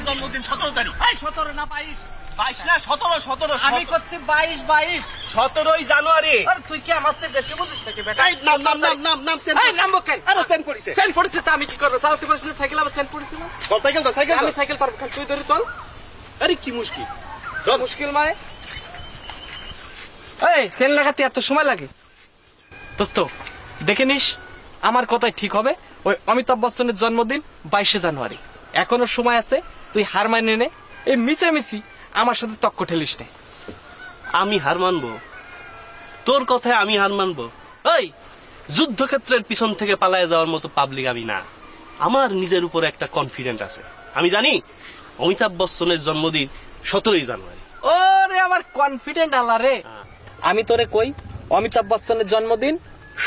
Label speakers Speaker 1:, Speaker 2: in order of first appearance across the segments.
Speaker 1: জন্মদিন 17 তারিখ। 17 না 22? 22 না 17, 17 আমি করছি 22, 22 17ই জানুয়ারি। আর তুই কি আমার চেয়ে বেশি বুঝিস নাকি বেটা? এই নাম সেন্ড। এই নাম বকেন। আরে সেন্ড করিছে। সেন্ড করিছে তা আমি কি করব? চালাতে পারছিস না সাইকেল, আবার সেন্ড করিছিল। তোর সাইকেল তো সাইকেল। আমি সাইকেল পারব খালি তুই ধরে তোল। আরে কি মুশকিল? তোর মুশকিল মানে? এই সেন্ড লাগাতে এত সময় লাগে? দোস্ত দেখে নিস আমার কথাই ঠিক হবে। ওই অমিতাভ বচ্চনের জন্মদিন 22 জানুয়ারি। এখনো সময় আছে, তুই হার মানে নে। এই মিছামিছি আমার সাথে তক্ক ঠেলিস নে।
Speaker 2: আমি হার মানবো? তোর কথায় আমি হার মানবো? ওই যুদ্ধক্ষেত্রের পিছন থেকে পালায় যাওয়ার মতো পাবলিক আমি না। আমার নিজের উপর একটা কনফিডেন্ট আছে। আমি জানি অমিতাভ বচ্চনের জন্মদিন 17ই জানুয়ারি।
Speaker 1: ওরে আমার কনফিডেন্ট আল্লাহ রে। আমি তোরে কই অমিতাভ বচ্চনের জন্মদিন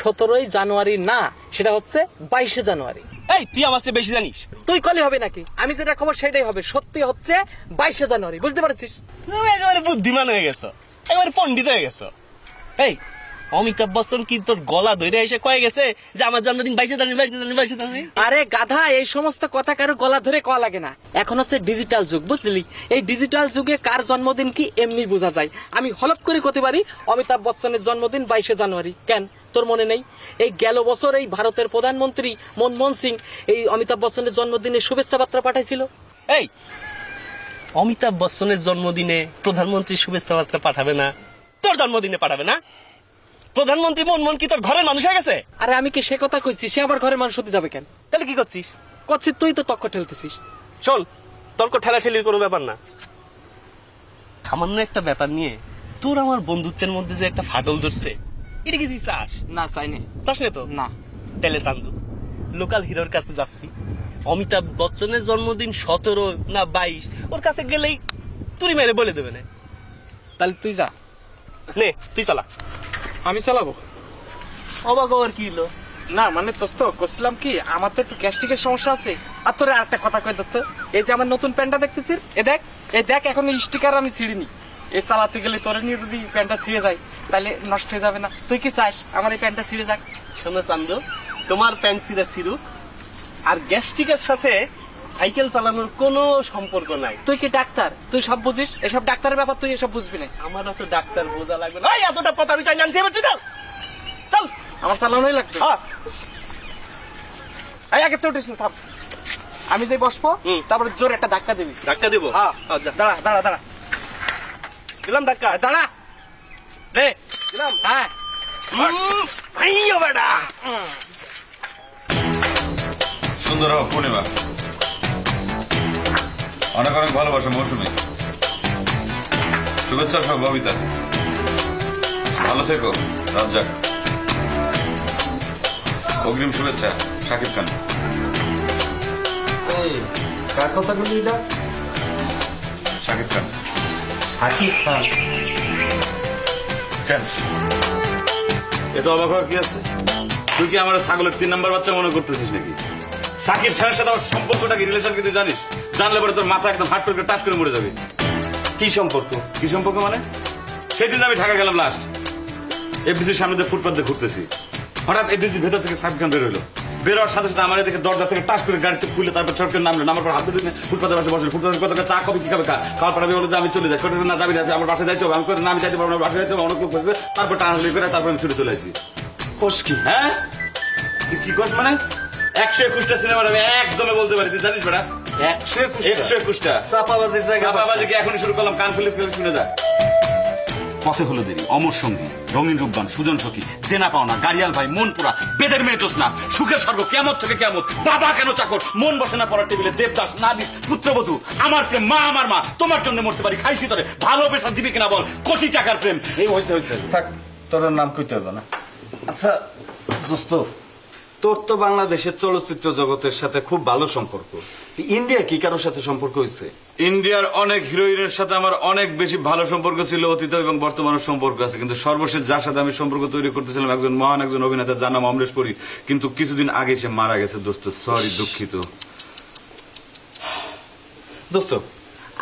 Speaker 1: 17ই জানুয়ারি না, সেটা হচ্ছে 22 জানুয়ারি।
Speaker 2: এই তুই আমার চেয়ে বেশি জানিস।
Speaker 1: তুই কলি হবে নাকি? আমি যেটা খবর সেটাই হবে। সত্যি হচ্ছে 22 জানুয়ারি, বুঝতে পারছিস?
Speaker 2: তুমি একেবারে বুদ্ধিমান হয়ে গেছো, একেবারে পণ্ডিত হয়ে গেছো। এই অমিতাভ বচ্চন কি তোর গলা ধরে এসে কয়ে গেছে যে আমার জন্মদিন 22 জানুয়ারি?
Speaker 1: আরে গাধা, এই সমস্ত কথা কারো গলা ধরে কওয়া লাগে না। এখন হচ্ছে ডিজিটাল যুগ, বুঝলি? এই ডিজিটাল যুগে কার জন্মদিন কি এমনি বোঝা যায়। আমি হলপ করে করতে পারি অমিতাভ বচ্চনের জন্মদিন 22 জানুয়ারি। কেন তোর মনে নেই? এই গেল বছর এই ভারতের প্রধানমন্ত্রী মনমোহন সিং এই অমিতাভ বচ্চনের জন্মদিনে শুভেচ্ছা বার্তা পাঠাইছিল।
Speaker 2: এই অমিতাভ বচ্চনের জন্মদিনে প্রধানমন্ত্রী শুভেচ্ছা বার্তা পাঠাবে না? তোর জন্মদিনে পাঠাবে না? প্রধানমন্ত্রী মনমোহন কি তোর ঘরের মানুষ হয়ে গেছে?
Speaker 1: আরে আমি কি সে কথা কইছি? সে আবার ঘরের মানুষ হতে যাবে কেন?
Speaker 2: তাহলে কি করছিস?
Speaker 1: করছিস তুই তো তক্ক ঠেলতেছিস।
Speaker 2: শোন, তর্ক ঠেলাঠেলির কোনো ব্যাপার না। সামান্য একটা ব্যাপার নিয়ে তোর আমার বন্ধুত্বের মধ্যে যে একটা ফাটল ধরছে, এটা কি তুই চাস?
Speaker 1: না চাই না।
Speaker 2: চাস না তো?
Speaker 1: না।
Speaker 2: তেলে চান্দু লোকাল হিরোর কাছে যাচ্ছি। অমিতাভ বচ্চনের জন্মদিন 17 না 22, ওর কাছে গেলেই তুই মেরে বলে দেবে না।
Speaker 1: তাহলে তুই যা।
Speaker 2: নে তুই চালা।
Speaker 1: আমি চালাবো?
Speaker 2: অবাক হওয়ার কি হলো?
Speaker 1: না মানে দোস্ত করছিলাম কি, আমার তো একটু গ্যাস্ট্রিকের সমস্যা আছে। আর তোর আরেকটা কথা কই দোস্ত, এই যে আমার নতুন প্যান্টটা দেখতেছিস, এই দেখ এখন স্টিকার আমি ছিঁড়িনি। এই চালাতে গেলে তোরে নিয়ে যদি প্যান্টটা ছিঁড়ে যায় তাহলে নষ্ট হয়ে যাবে না? তুই কি চাস আমার এই প্যান্টটা ছিঁড়ে যাক?
Speaker 2: শোনো চান্দু, তোমার প্যান্ট ছিঁড়া ছিঁড়ুক, আর গ্যাস্ট্রিকের সাথে সাইকেল চালানোর কোনো সম্পর্ক নাই।
Speaker 1: তুই কি ডাক্তার? তুই সব বুঝিস? এসব ডাক্তারের ব্যাপার তুই এসব বুঝবি না।
Speaker 2: আমার তো ডাক্তার বোঝা লাগবে না। এতটা কথা আমি চাই জানছি। এবার চল চল,
Speaker 1: আমার চালানোই লাগবে। আগে তো উঠিস না, থাম। আমি যে বসবো তারপরে জোর একটা ধাক্কা দিবি।
Speaker 2: ধাক্কা দিব?
Speaker 1: হ্যাঁ। দাঁড়া দাঁড়া দাঁড়া।
Speaker 2: দিলাম ধাক্কা।
Speaker 1: দাঁড়া রে। দিলাম। হ্যাঁ।
Speaker 2: বেটা
Speaker 3: সুন্দর পূর্ণিমা, অনেক অনেক ভালোবাসা মৌসুমী, শুভেচ্ছা সব ববিতা। ভালো থেকো রাজ্জাক। অগ্রিম শুভেচ্ছা শাকিব খান।
Speaker 4: কার কথা বলি? এটা
Speaker 3: শাকিব খান।
Speaker 4: শাকিব খান?
Speaker 3: কেন এত অবাক হওয়ার কি আছে? তুই কি আমার ছাগলের 3 নাম্বার বাচ্চা মনে করতেছিস নাকি? সাকিব খানের সাথে আমার সম্পর্কটা কি, রিলেশন কি তুই জানিস? জানলে পরে তোর মাথা একদম হাট করে টাচ করে মরে যাবে।
Speaker 4: কি সম্পর্ক?
Speaker 3: কি সম্পর্ক মানে? সেদিন আমি ঢাকা গেলাম লাস্ট, এফডিসির সামনে দিয়ে ফুটপাথ দিয়ে ঘুরতেছি, হঠাৎ এফডিসির ভেতর থেকে সাকিব খান বের হইলো। বেরোয়ার সাথে সাথে আমার দেখে দরজা থেকে টাচ করে গাড়িতে খুলে তারপর ছোট করে নামলো। নামার পর হাত ধরে ফুটপাথের পাশে বসে, ফুটপাথের কত চা কবি কি খাবে খাওয়ার পর আমি বলো যে আমি চলে যাই। ছোট না যাবি না, আমার বাসায় যাইতে হবে। আমি না আমি যাইতে পারবো না, বাসায় যাইতে হবে, অনেক লোক বসবে। তারপর টানাটানি করে তারপর আমি ছুটে চলে আসি।
Speaker 4: কোষ কি?
Speaker 3: হ্যাঁ তুই কি করছ মানে? 121টা সিনেমার আমি একদমে বলতে পারি, তুই জানিস বেটা? 121টা
Speaker 4: চাপাবাজির জায়গা।
Speaker 3: চাপাবাজিকে এখনই শুরু করলাম, কান খুলে শুনে যা। পথে হলো দেরি, অমর সঙ্গী, রঙিন রূপদান, সুজন সখী, দেনা পাওনা, গাড়িয়াল ভাই, মনপুরা, বেদের মেয়ে জোৎস্না, সুখের স্বর্গ, কেমত থেকে কেমত, বাবা কেন চাকর, মন বসে না পড়ার টেবিলে, দেবদাস, নাদিস, পুত্রবধূ, আমার প্রেম, মা আমার মা, তোমার জন্য মরতে পারি, খাইছি তোরে, ভালোবেসা দিবি কিনা বল, কোটি টাকার প্রেম।
Speaker 4: এই হয়েছে থাক, তোর নাম কইতে হবে না। আচ্ছা দোস্ত, তোর তো বাংলাদেশের চলচ্চিত্র জগতের সাথে খুব ভালো সম্পর্ক, ইন্ডিয়া কি কারোর সাথে সম্পর্ক হয়েছে?
Speaker 3: ইন্ডিয়ার অনেক হিরোইনের সাথে আমার অনেক বেশি ভালো সম্পর্ক ছিল, অতীত এবং বর্তমানে সম্পর্ক আছে, কিন্তু সর্বশেষ যার সাথে আমি সম্পর্ক তৈরি করতেছিলাম একজন মহান একজন অভিনেতা, যার নাম অমরেশ পুরী, কিন্তু কিছুদিন আগে সে মারা গেছে দোস্ত। সরি, দুঃখিত
Speaker 4: দোস্ত।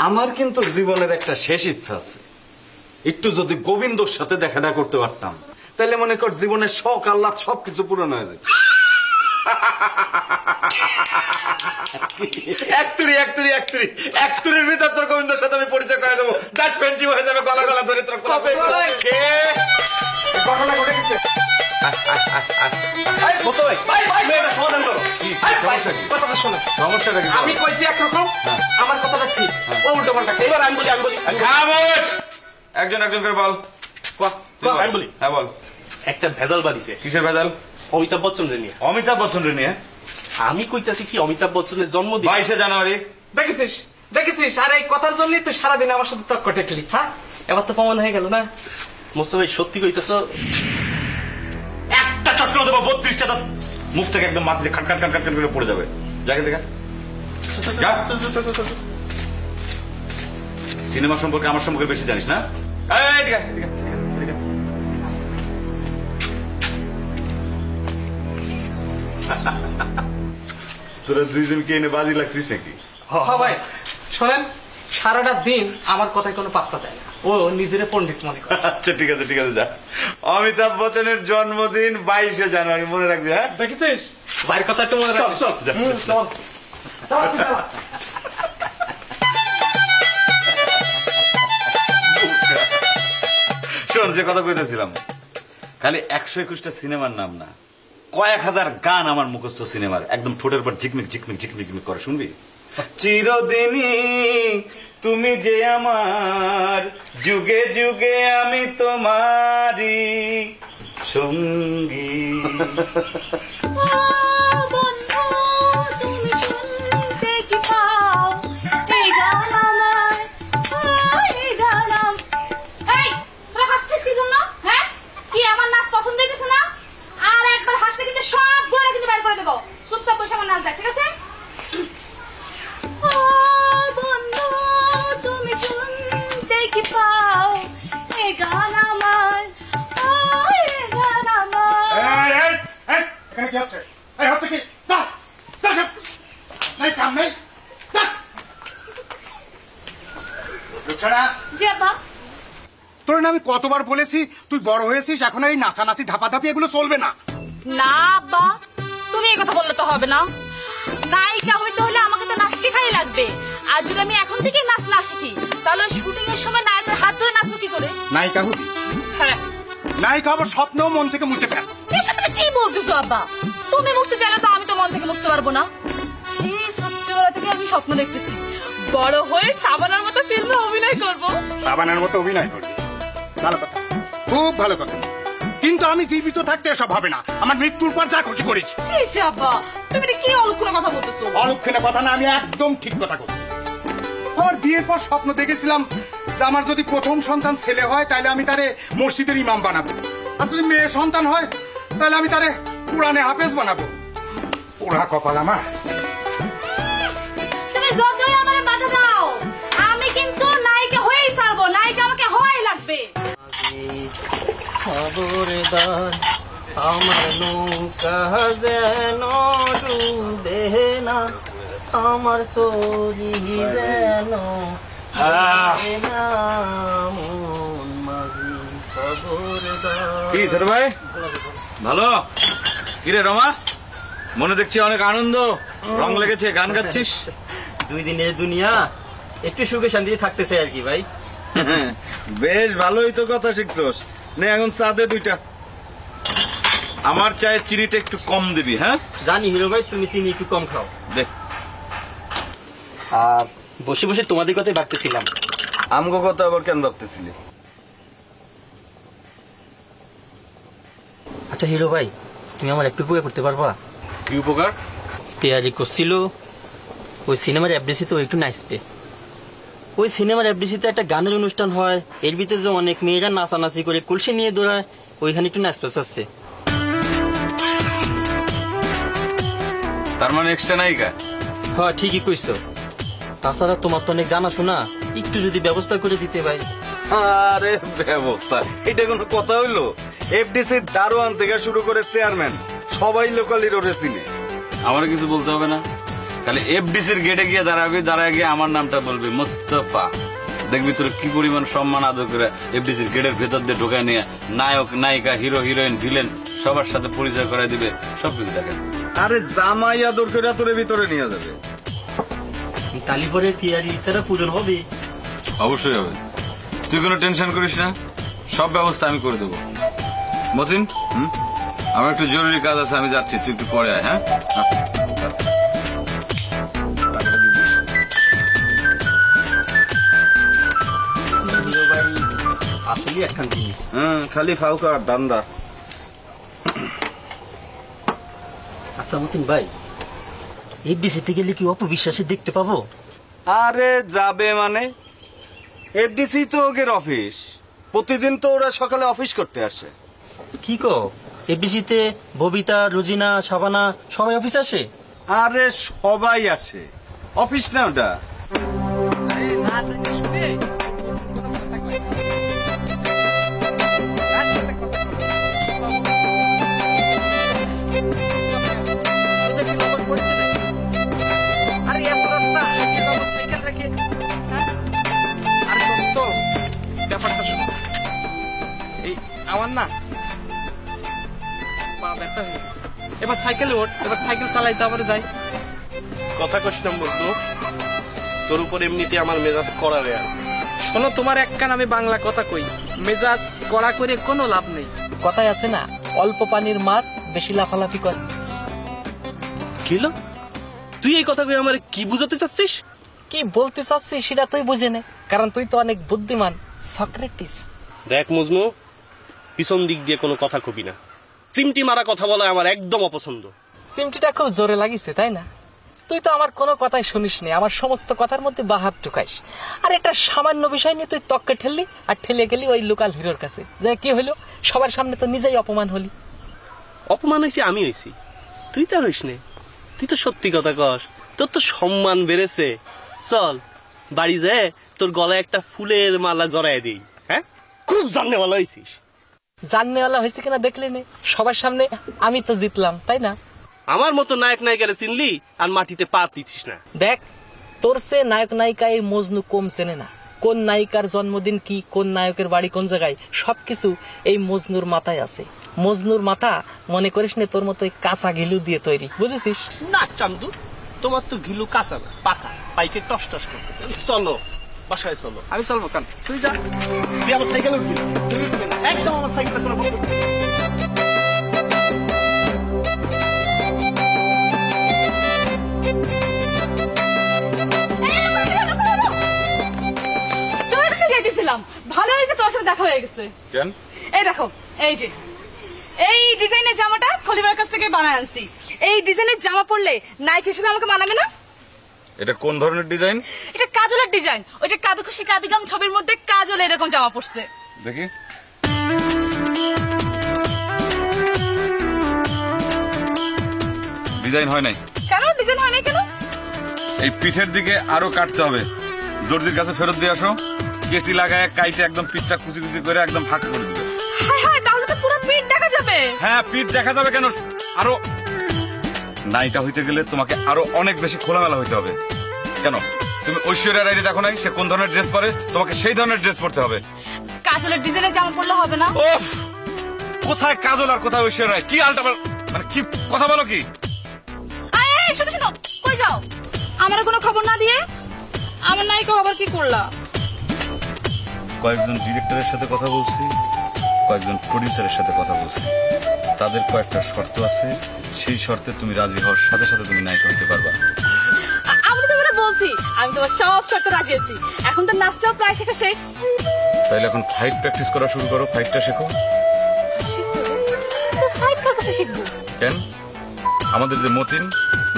Speaker 4: আমার কিন্তু জীবনের একটা শেষ ইচ্ছা আছে, একটু যদি গোবিন্দর সাথে দেখাটা করতে পারতাম তাহলে মনে কর জীবনের শখ আহ্লাদ সবকিছু পূরণ হয়ে যায়। একতুরির ভিতর তোর গোবিন্দর সাথে আমি পরিচয় করে দেবো, দাঁত ফ্রেন্ডশিপ হয়ে যাবে, গলা গলা ধরে তোর কবে ঘটনা ঘটে গেছে। সমাধান করো, কথাটা শোনো।
Speaker 3: সমস্যাটা কি?
Speaker 1: আমি কইছি একরকম, আমার কথাটা ঠিক, ও উল্টো পাল্টা। এবার আমি বলি
Speaker 3: খামোশ! একজন একজন করে বল।
Speaker 2: আমি বলি।
Speaker 3: হ্যাঁ বল।
Speaker 2: একটা ভেজাল বাড়িছে।
Speaker 3: কিসের ভেজাল?
Speaker 2: অমিতাভ বচ্চন নিয়ে।
Speaker 3: অমিতাভ বচ্চন নিয়ে?
Speaker 2: আমি কইতাছি কি, অমিতাভ বচ্চনের জন্মদিন
Speaker 3: 22শে জানুয়ারি।
Speaker 1: দেখেছিস দেখেছিস, আর এই কথার জন্যই তুই সারাদিন আমার সাথে তক্ক টেকলি। হ্যাঁ, এবার তো প্রমাণ হয়ে গেল না?
Speaker 2: মোস্তফা ভাই সত্যি কইতাছো?
Speaker 3: একটা চটকানো দেবো 32টা দাঁত মুখ থেকে একদম মাটিতে খাট খাট খাট খাট খাট করে পড়ে যাবে। জায়গা দেখা যা। সিনেমা সম্পর্কে আমার সম্পর্কে বেশি জানিস না? এই দিকে, দিকে, দিকে। তোরা দুইজনকে এনে বাজি লাগছিস নাকি?
Speaker 1: হ্যাঁ ভাই শোনেন, সারাটা দিন আমার কথায় কোনো পাত্তা দেয় না, ও নিজের পণ্ডিত মনে করে।
Speaker 3: আচ্ছা ঠিক আছে যা। অমিতাভ বচ্চনের জন্মদিন 22শে জানুয়ারি, মনে রাখবি। হ্যাঁ
Speaker 1: দেখেছিস, ভাইয়ের কথা একটু মনে রাখিস।
Speaker 3: চল। শোন, যে কথা কইতেছিলাম, খালি 121টা সিনেমার নাম না, কয়েক হাজার গান আমার মুখস্থ সিনেমার, একদম ঠোঁটের পর ঝিকমিক ঝিকমিক ঝিকমিক ঝিকমিক করে, শুনবি? চিরদিনই তুমি যে আমার, যুগে যুগে আমি তোমারই সঙ্গী।
Speaker 5: তোর আমি কতবার বলেছি তুই বড় হয়েছিস, এখন এই নাচানাচি ধাপাধাপি এগুলো চলবে না।
Speaker 6: না আব্বা, তুমি এই কথা বললে তো হবে না। নায়িকা হইতে হলে আমাকে তো নাচ শেখাই লাগবে, আর যদি আমি এখন থেকে নাচ না শিখি তাহলে শুটিং এর সময় নায়কের হাত ধরে নাচবো কি করে?
Speaker 5: নায়িকা হবি?
Speaker 6: হ্যাঁ।
Speaker 5: নায়িকা হবার স্বপ্ন মন থেকে মুছে ফেল।
Speaker 6: এসব তুমি কি বলতেছো আব্বা? তুমি মুছতে চাইলে তো আমি তো মন থেকে মুছতে পারবো না। সেই ছোট্টবেলা থেকে আমি স্বপ্ন দেখতেছি বড় হয়ে শাবানার মতো ফিল্মে অভিনয় করবো।
Speaker 5: শাবানার মতো অভিনয় করবি? ভালো কথা, খুব ভালো কথা, কিন্তু আমি জীবিত থাকতে এসব হবে না, আমার মৃত্যুর পর যা খুশি করেছি।
Speaker 6: আব্বা তুমি এটা কি অলক্ষণে কথা বলতেছো?
Speaker 5: অলক্ষণে কথা না, আমি একদম ঠিক কথা করছি। আমার বিয়ের পর স্বপ্ন দেখেছিলাম যে আমার যদি প্রথম সন্তান ছেলে হয় তাহলে আমি তারে মসজিদের ইমাম বানাবো, আর যদি মেয়ে সন্তান হয় তাহলে আমি তারে কোরআনে হাফেজ বানাবো। ওরা কপাল আমার।
Speaker 6: তুমি যতই আমারে বাধা দাও, আমি কিন্তু নায়িকা হয়েই ছাড়বো, নায়িকা আমাকে হওয়াই লাগবে।
Speaker 2: খবরদার আমার নৌকা যেন ডুবে না, আমার তরি যেন
Speaker 3: কি ছোট ভাই, ভালো? কিরে রমা, মনে দেখছি অনেক আনন্দ, রং লেগেছে, গান গাচ্ছিস?
Speaker 7: 2 দিনের দুনিয়া, একটু সুখে শান্তিতে থাকতে চাই আর কি ভাই।
Speaker 4: বেশ ভালোই তো কথা শিখছস। নে এখন চা দে 2টা।
Speaker 3: আমার চায়ে চিনিটা একটু কম দিবি। হ্যাঁ
Speaker 7: জানি হিরো ভাই, তুমি চিনি একটু কম খাও।
Speaker 3: দেখ,
Speaker 7: আর বসে বসে তোমাদের কথাই ভাবতেছিলাম।
Speaker 4: আমগো কথা আবার কেন ভাবতেছিলি?
Speaker 7: আচ্ছা হিরো ভাই, তুমি আমার একটু উপকার করতে পারবা?
Speaker 3: কি উপকার?
Speaker 7: পেয়ারি করছিল ওই সিনেমার এফডিসিতে, একটু নাচবে। ওই সিনেমার এফডিসিতে একটা গানের অনুষ্ঠান হয়, এর ভিতরে যে অনেক মেয়েরা নাচানাচি করে কলসি নিয়ে দৌড়ায়, ওইখানে একটু নাচতে চাচ্ছে।
Speaker 3: তার মানে এক্সট্রা নায়িকা?
Speaker 7: হ্যাঁ ঠিকই কইছো। তাছাড়া তোমার তো অনেক জানাশোনা, একটু যদি ব্যবস্থা করে দিতে ভাই।
Speaker 4: আরে ব্যবস্থা, এটা কোনো কথা হইলো? এফডিসি দারোয়ান থেকে শুরু করে চেয়ারম্যান সবাই লোকাল হিরোরে চিনে।
Speaker 3: আমার কিছু বলতে হবে না, খালি এফডিসির গেটে গিয়ে দাঁড়াবি, দাঁড়ায় গিয়ে আমার নামটা বলবি মুস্তাফা। দেখবি তোর কি পরিমাণ সম্মান আদর করে এফডিসির গেটের ভেতর দিয়ে ঢোকায় নিয়ে নায়ক নায়িকা হিরো হিরোইন ভিলেন সবার সাথে পরিচয় করাই দিবে, সবকিছু দেখেন।
Speaker 4: আরে জামাই আদর করে তোরে ভিতরে নিয়ে যাবে।
Speaker 7: তালি পরে পিয়ারি ইচ্ছাটা পূরণ হবে।
Speaker 3: অবশ্যই হবে, তুই কোনো টেনশন করিস না, সব ব্যবস্থা আমি করে দেবো। মতিন, আমার একটু জরুরি কাজ আছে, আমি যাচ্ছি, তুই একটু পরে আয়। হ্যাঁ
Speaker 7: ভাই আসলে একখান জিনিস।
Speaker 4: খালি ফাউকা আর দান্দা।
Speaker 7: আচ্ছা মতিন ভাই, এফডিসিতে গেলে কি অপবিশ্বাসী দেখতে পাবো?
Speaker 4: আরে যাবে মানে, এফডিসি তো ওদের অফিস, প্রতিদিন তো ওরা সকালে অফিস করতে আসে।
Speaker 7: কি কো, এফডিসিতে ববিতা, রোজিনা, শাবানা সবাই অফিস আসে?
Speaker 4: আরে সবাই আসে, অফিস না ওটা।
Speaker 1: ব্যাপারটা শোনো, এই আমার না পা ব্যথা হয়ে গেছে, এবার সাইকেলে ওঠ, এবার সাইকেল চালাইতে আবার যাই।
Speaker 2: কথা কইছিলাম বন্ধু, তোর উপর এমনিতে আমার মেজাজ কড়া হয়ে আছে।
Speaker 1: শোনো, তোমার এক কান আমি বাংলা কথা কই, মেজাজ কড়া করে কোনো লাভ নেই। কথাই আছে না, অল্প পানির মাছ বেশি লাফালাফি করে।
Speaker 2: কিলো, তুই এই কথা কই আমার কি বুঝাতে চাচ্ছিস?
Speaker 1: কি বলতে চাচ্ছি সেটা তুই বুঝে নে, কারণ তুই তো অনেক বুদ্ধিমান, সক্রেটিস।
Speaker 2: দেখ মজনু, পিছন দিক দিয়ে কোনো কথা কবি না, চিমটি মারা কথা বলা আমার একদম অপছন্দ।
Speaker 1: সিমটিটা খুব জোরে লাগিছে তাই না? তুই তো আমার কোনো কথাই শুনিস নি, আমার সমস্ত কথার মধ্যে বাহাত ঢুকাইস। আর একটা সামান্য বিষয় নিয়ে তুই তককে ঠেললি, আর ঠেলে গেলি ওই লোকাল হিরোর কাছে, যে কি হইলো, সবার সামনে তো নিজেই অপমান হলি।
Speaker 2: অপমান হয়েছি আমি হয়েছি, তুই তো আর হইস নে। তুই তো সত্যি কথা কস, তোর তো সম্মান বেড়েছে। চল বাড়ি যায় তোর গলায় একটা ফুলের মালা জড়াই দিই। হ্যাঁ, খুব জাননে ভালো হয়েছিস।
Speaker 1: জাননেওয়ালা হয়েছে কিনা দেখলে নে, সবার সামনে আমি তো জিতলাম তাই না?
Speaker 2: আমার মতো নায়ক নায়িকারে চিনলি আর মাটিতে পা দিচ্ছিস না।
Speaker 1: দেখ, তোর সে নায়ক নায়িকা এই মজনু কম চেনে না। কোন নায়িকার জন্মদিন কি, কোন নায়কের বাড়ি কোন জায়গায়, সবকিছু এই মজনুর মাথায় আছে। মজনুর মাথা মনে করিস নে তোর মতো কাঁচা ঘিলু দিয়ে তৈরি, বুঝেছিস?
Speaker 2: না চান্দু, তোমার তো ঘিলু কাঁচা না, পাকা, পাইকে টস টস করতেছে। চলো বাসায় চলো।
Speaker 1: আমি চলবো কেন, তুই যা।
Speaker 2: তুই আমার সাইকেলে উঠবি না, তুই উঠবি না, একদম আমার সাইকেলে কোনো বন্ধ করবি না।
Speaker 6: তোর কাছে যাইতেছিলাম, ভালো হয়েছে তোর সাথে দেখা হয়ে গেছে।
Speaker 3: কেন?
Speaker 6: এই দেখো, এই যে এই ডিজাইনের জামাটা খলিবার কাছ থেকে বানায় আনছি। এই ডিজাইনের জামা পরলে নায়ক হিসেবে আমাকে মানাবে না?
Speaker 3: এটা কোন ধরনের ডিজাইন?
Speaker 6: এটা কাজলের ডিজাইন, ওই যে কাবি খুশি কাবি গাম ছবির মধ্যে কাজল এরকম জামা পরছে।
Speaker 3: দেখি। ডিজাইন হয় নাই।
Speaker 6: কেন ডিজাইন হয় না কেন?
Speaker 3: এই পিঠের দিকে আরো কাটতে হবে, দর্জির কাছে ফেরত দিয়ে আসো, কেসি লাগায় কাইটে একদম পিঠটা কুচি কুচি করে একদম ফাঁকা করে দিবে।
Speaker 6: হ্যাঁ হ্যাঁ, তাহলে তো পুরো পিঠ দেখা যাবে।
Speaker 3: হ্যাঁ, পিঠ দেখা যাবে কেন, আরো নায়িকা হইতে গেলে তোমাকে আরো অনেক বেশি খোলামেলা হইতে হবে। কেন, তুমি ঐশ্বরিয়া রায় দেখো নাই সে কোন ধরনের ড্রেস পরে, তোমাকে সেই ধরনের ড্রেস পরতে হবে।
Speaker 6: কাজলের ডিজাইনের জামা পরলে হবে না?
Speaker 3: ওফ, কোথায় কাজল আর কোথায় ঐশ্বরিয়া রায়, কি আলটা মানে কি কথা বলো কি?
Speaker 6: এই শোনো শোনো, কই যাও? আমার কোনো খবর না দিয়ে আমার নায়িকা আবার কি করলা?
Speaker 3: কয়েকজন ডিরেক্টরের সাথে কথা বলছি, কয়েকজন প্রডিউসারের সাথে কথা বলছি, তাদের কয়েকটা শর্ত আছে, সেই শর্তে তুমি রাজি হওয়ার সাথে সাথে তুমি নায়িকা হতে পারবা।
Speaker 6: আমি তো তোমাকে বলছি আমি তোমার সব শর্তে রাজি আছি। এখন তো নাচটাও প্রায় শেখা শেষ।
Speaker 3: তাইলে এখন ফাইট প্র্যাকটিস করা শুরু করো, ফাইটটা শেখো।
Speaker 6: ফাইট কার কাছে শিখবো?
Speaker 3: কেন, আমাদের যে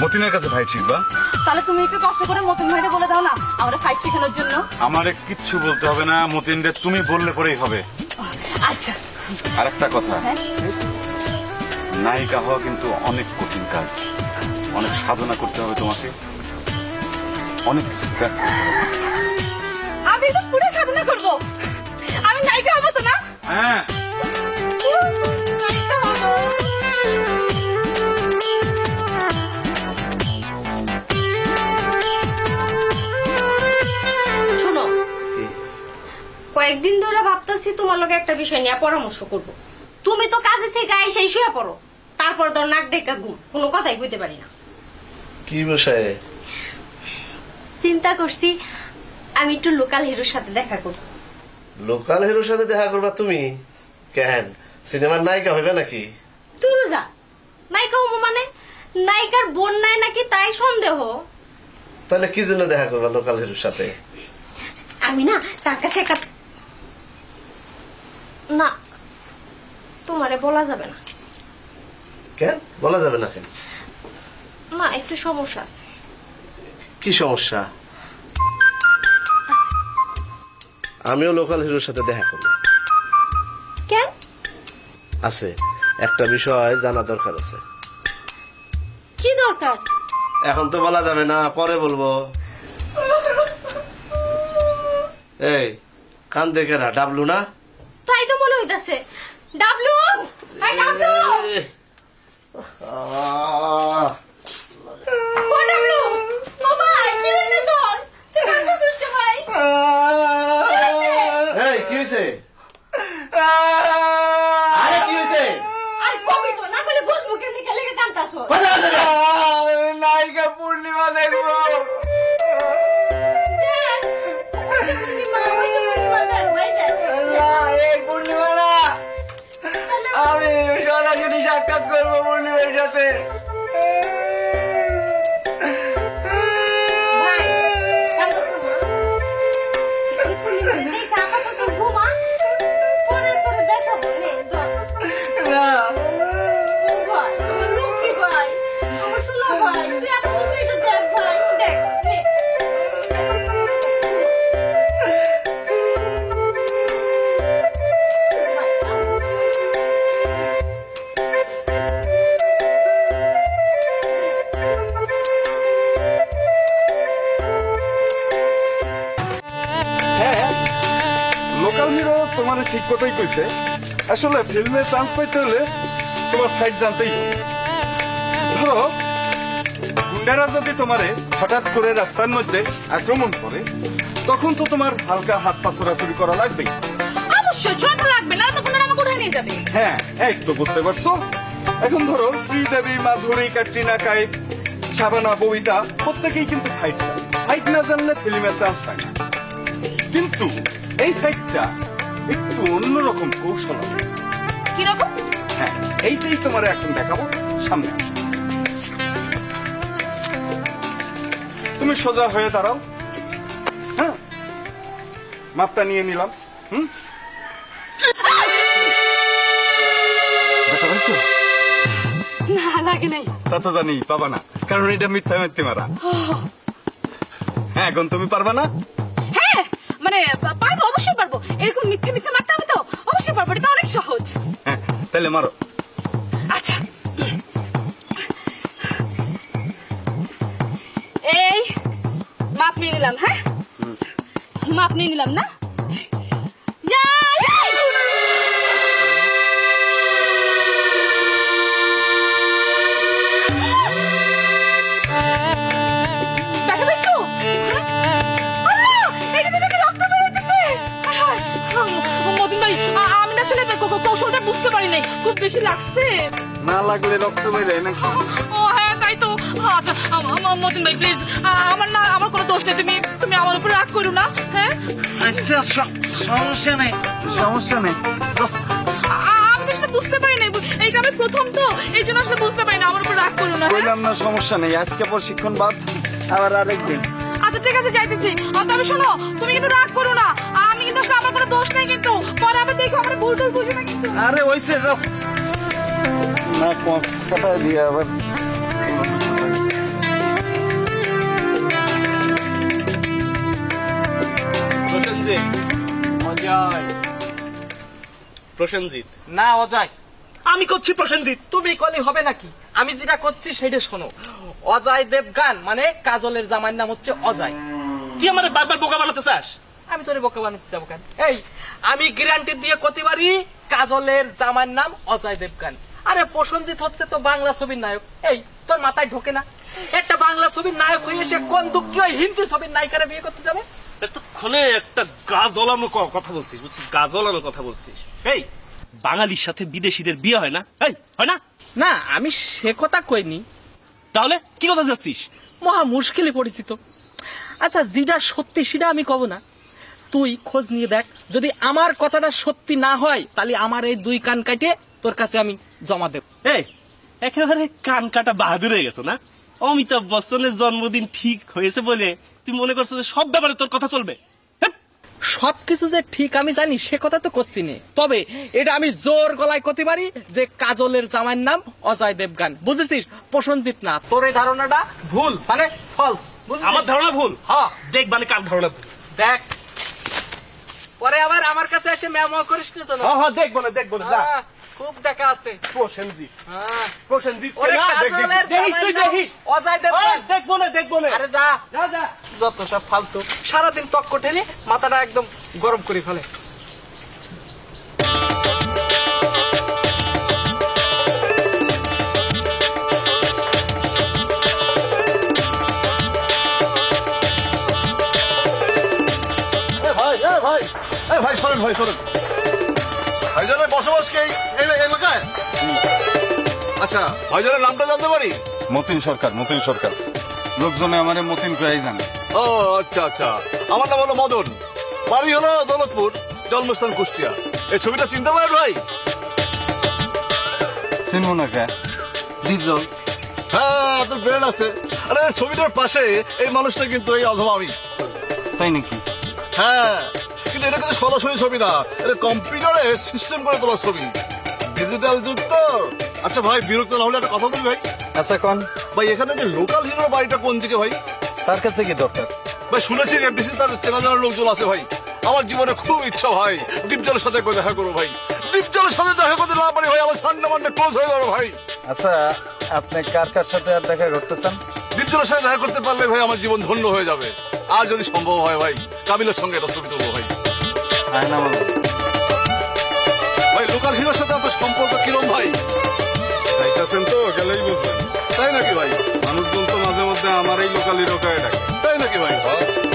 Speaker 3: মতিনের কাছে ফাইট শিখবা।
Speaker 6: তাহলে তুমি একটু কষ্ট করে মতিন ভাইকে বলে দাও না আমরা ফাইট শেখানোর জন্য।
Speaker 3: আমারে কিচ্ছু বলতে হবে না, মতিনরে তুমি বললে পরেই হবে।
Speaker 6: আচ্ছা,
Speaker 3: আর একটা কথা, নায়িকা হওয়া কিন্তু অনেক কঠিন কাজ। অনেক সাধনা করতে হবে তোমাকে, অনেক কিছু ত্যাগ করতে হবে।
Speaker 6: আমি তো পুরো সাধনা করব। আমি নায়িকা হব তো না?
Speaker 3: হ্যাঁ,
Speaker 6: নায়িকা হব।
Speaker 8: শোনো, কয়েকদিন ধরে ভাবতেছি তোমার লগে একটা বিষয় নিয়ে পরামর্শ করব। তুমি তো কাজে থেকে এসে শুয়ে পড়ো, তারপর তোর নাক ডেকা ঘুম, কোনো কথাই কইতে পারি না।
Speaker 9: কি বিষয়ে?
Speaker 8: চিন্তা করছি আমি একটু লোকাল হিরোর সাথে দেখা করব।
Speaker 9: লোকাল হিরোর সাথে দেখা করবা তুমি? কেন, সিনেমার নায়িকা হইবে নাকি?
Speaker 8: তুই যা, নায়িকা হবো মানে? নায়িকার বোন নাই নাকি তাই সন্দেহ।
Speaker 9: তাহলে কি জন্য দেখা করবা লোকাল হিরোর সাথে?
Speaker 8: আমি না তার কাছে একটা, না তোমারে বলা যাবে না।
Speaker 9: কেন বলা যাবে না কেন?
Speaker 8: না একটু সমস্যা আছে।
Speaker 9: কি সমস্যা? আমিও লোকাল হিরোর সাথে দেখা করব।
Speaker 8: কেন?
Speaker 9: আছে একটা বিষয় জানা দরকার আছে।
Speaker 8: কি দরকার?
Speaker 9: এখন তো বলা যাবে না, পরে বলবো। এই কান দেখে না, ডাবলু না?
Speaker 8: তাই তো মনে হইতাছে। ডাবলু, এই ডাবলু, ও ডাবলু, ও ভাই কি হইছে তোর? তুই কাঁদছিস কে ভাই?
Speaker 9: এই কি হয়েছে? আরে কি হয়েছে?
Speaker 8: আর কবি তো না বলে বুঝবো কেমনে কে লেগে কাঁদতাছ?
Speaker 9: নায়িকা পূর্ণিমা দেখবো। পূর্ণিমা না, আমি সরাসরি সাক্ষাৎ করবো পূর্ণিমার সাথে।
Speaker 8: ভাই দেখা আপাতত ঘুমা, পরে তোরে দেখাবো নে।
Speaker 9: না
Speaker 8: ও ভাই আমার লক্ষ্মী ভাই, আমার শোনো ভাই, তুই আপাতত এটা দেখ ভাই, দেখ নে।
Speaker 5: লোকাল হিরো তোমার ঠিক কথাই কইছে। আসলে ফিল্মে চান্স পাইতে হলে তোমার ফাইট জানতেই হবে। ধরো গুন্ডারা যদি তোমারে হঠাৎ করে রাস্তার মধ্যে আক্রমণ করে, তখন তো তোমার হালকা হাত পা ছোড়াছুড়ি করা লাগবেই।
Speaker 6: অবশ্যই ছোটা লাগবে না, তো কোনো আমাকে উঠাই নিয়ে যাবে।
Speaker 5: হ্যাঁ, এই তো বুঝতে পারছো। এখন ধরো শ্রীদেবী, মাধুরী, ক্যাটরিনা কাইফ, শাবানা, ববিতা প্রত্যেকেই কিন্তু ফাইট চায়। ফাইট না জানলে ফিল্মে চান্স পায় না। কিন্তু এই ফাইটটা একটু অন্যরকম কৌশল আছে।
Speaker 6: কিরকম?
Speaker 5: হ্যাঁ, এইটাই তোমার এখন দেখাবো, সামনে আসো। তুমি সোজা হয়ে দাঁড়াও। হ্যাঁ, মাপটা নিয়ে নিলাম। ব্যথা পাইছো?
Speaker 6: না লাগে নাই।
Speaker 5: তা তো জানি পাবা না, কারণ এটা মিথ্যা মিথ্যে মারা। হ্যাঁ, এখন তুমি পারবা না?
Speaker 6: হ্যাঁ মানে পারবো, অবশ্যই পারবো। এরকম মিথ্যে মিথ্যে মারতে হবে তো অবশ্যই পারবো, এটা অনেক সহজ।
Speaker 5: হ্যাঁ, তাহলে মারো।
Speaker 6: আচ্ছা এই মাপ নিয়ে নিলাম। হ্যাঁ মাপ নিয়ে নিলাম না? দেখা পাইছো? মদিন ভাই আমি না আসলে কৌশলটা বুঝতে পারি নাই, খুব বেশি লাগছে।
Speaker 5: না লাগলে রক্ত বেরোয় না।
Speaker 6: ও হ্যাঁ তাই তো। আচ্ছা মদিন ভাই প্লিজ, আমার কোনো দোষ নেই, তুমি আমার উপরে রাগ করো না। হ্যাঁ
Speaker 5: আচ্ছা, সমস্যা নেই, সমস্যা নেই।
Speaker 6: আমি তো আসলে বুঝতে পারি নাই, এইটা আমি প্রথম তো, এই জন্য আসলে বুঝতে পারি না। আমার উপর রাগ করো না।
Speaker 5: বললাম না সমস্যা নেই, আজকে প্রশিক্ষণ বাদ, আবার আরেকদিন।
Speaker 6: আচ্ছা ঠিক আছে যাইতেছি। তবে শোনো, তুমি কিন্তু রাগ করো না, আমি কিন্তু আসলে আমার কোনো দোষ নেই, কিন্তু পরে আবার দেখো আমার ভুল টুল বুঝে না কিন্তু।
Speaker 5: আরে ওইসে যাও না, কথা দিয়ে আবার।
Speaker 2: প্রসেনজিৎ
Speaker 1: না অজয়,
Speaker 2: আমি করছি প্রসেনজিৎ।
Speaker 1: তুমি কলি হবে নাকি? আমি যেটা করছি সেটা শোনো। অজয় দেবগান মানে কাজলের জামাইয়ের নাম হচ্ছে অজয়।
Speaker 2: কি আমার বারবার বোকা বানাতে চাস?
Speaker 1: আমি তোরে বোকা বানাতে যাবো কেন? এই আমি গ্যারান্টি দিয়ে করতে পারি কাজলের জামাইয়ের নাম অজয় দেবগান। আরে প্রসেনজিৎ হচ্ছে তো বাংলা ছবির নায়ক। এই তোর মাথায় ঢোকে না? একটা বাংলা ছবির নায়ক হয়ে সে কোন দুঃখী ওই হিন্দি ছবির নায়িকারা বিয়ে করতে যাবে?
Speaker 2: এতক্ষণে একটা গা জ্বলানো কথা বলছিস, বুঝছিস? গা জ্বলানো কথা বলছিস। এই বাঙালির সাথে বিদেশিদের বিয়ে হয় না? এই হয় না?
Speaker 1: না আমি সে কথা কইনি।
Speaker 2: তাহলে কি কথা যাচ্ছিস?
Speaker 1: মহা মুশকিলে পরিচিত। আচ্ছা যেটা সত্যি সেটা আমি কব না, তুই খোঁজ নিয়ে দেখ। যদি আমার কথাটা সত্যি না হয় তাহলে আমার এই 2 কান কাটে তোর কাছে আমি জমা দেব।
Speaker 2: এই একেবারে কান কাটা বাহাদুর হয়ে গেছো না? অমিতাভ বচ্চনের জন্মদিন ঠিক হয়েছে বলে তুই মনে করছো যে সব ব্যাপারে তোর কথা চলবে?
Speaker 1: সবকিছু যে ঠিক আমি জানি সে কথা তো করছি না, তবে এটা আমি জোর গলায় করতে পারি যে কাজলের জামাইয়ের নাম অজয় দেবগান। বুঝেছিস? প্রসেনজিৎ না। তোর এই ধারণাটা ভুল, মানে ফলস।
Speaker 2: আমার ধারণা ভুল?
Speaker 1: হ্যাঁ
Speaker 2: দেখ মানে কার ধারণা ভুল
Speaker 1: দেখ, পরে আবার আমার কাছে এসে ম্যাম করিস না জানো।
Speaker 2: হ্যাঁ দেখবো না, দেখবো না, যা।
Speaker 1: খুব দেখা আছে
Speaker 2: প্রসেনজিৎ।
Speaker 1: হ্যাঁ
Speaker 2: প্রসেনজিৎ
Speaker 1: ওরে
Speaker 2: না,
Speaker 1: কাজলের
Speaker 2: দেখিস তুই, দেখিস।
Speaker 1: অজয় দেবগান।
Speaker 2: দেখবো না, দেখবো না।
Speaker 1: আরে যা
Speaker 2: যা যা।
Speaker 1: যত সব ফালতু, সারাদিন তক্ক ঠেলে মাথাটা একদম গরম করে ফেলে।
Speaker 9: ভাই শোনেন, ভাই শোনেন, ভাইজানের বসবাস কি এই এলাকায়? আচ্ছা ভাইজানের নামটা জানতে পারি?
Speaker 5: মতিন সরকার, মতিন সরকার। লোকজনে আমারে মতিন কয়াই জানে।
Speaker 9: ও আচ্ছা আচ্ছা, আমার নাম হলো মদন, বাড়ি হলো দৌলতপুর, জন্মস্থান কুষ্টিয়া। এই ছবিটা চিনতে পারেন ভাই?
Speaker 5: চিনবো না কে? ডিপজল।
Speaker 9: হ্যাঁ তোর ব্রেন আছে। আরে ছবিটার পাশে এই মানুষটা কিন্তু এই অধবা আমি।
Speaker 5: তাই নাকি?
Speaker 9: হ্যাঁ কিন্তু এটা কিন্তু সরাসরি ছবি না, এটা কম্পিউটারে সিস্টেম করে তোলা ছবি, ডিজিটাল যুগ তো। আচ্ছা ভাই বিরক্ত না হলে একটা কথা বলি ভাই।
Speaker 5: আচ্ছা কোন
Speaker 9: ভাই এখানে যে লোকাল হিরোর বাড়িটা কোন দিকে ভাই?
Speaker 5: তার কাছে কি দরকার?
Speaker 9: ভাই শুনেছি এফডিসি তার চেনা জানার লোকজন আছে ভাই। আমার জীবনে খুব ইচ্ছা ভাই ডিপজলের সাথে একবার দেখা করবো ভাই। ডিপজলের সাথে দেখা করতে না পারি ভাই আমার সান্ডে মান্ডে ক্লোজ হয়ে যাবে ভাই।
Speaker 5: আচ্ছা আপনি কার কার সাথে আর দেখা করতে চান?
Speaker 9: ডিপজলের সাথে দেখা করতে পারলে ভাই আমার জীবন ধন্য হয়ে যাবে। আর যদি সম্ভব হয় ভাই কাবিলের সঙ্গে একটা ছবি তুলবো ভাই।
Speaker 5: আয়না মাল
Speaker 9: ভাই লোকাল হিরোর সাথে আপনার সম্পর্ক কিরম ভাই?
Speaker 5: চাইতেছেন তো গেলেই বুঝবেন।
Speaker 9: তাই নাকি ভাই?
Speaker 5: মানুষজন তো মাঝে মধ্যে আমার এই লোকাল হিরো কয়ে ডাকে।
Speaker 9: তাই নাকি ভাই?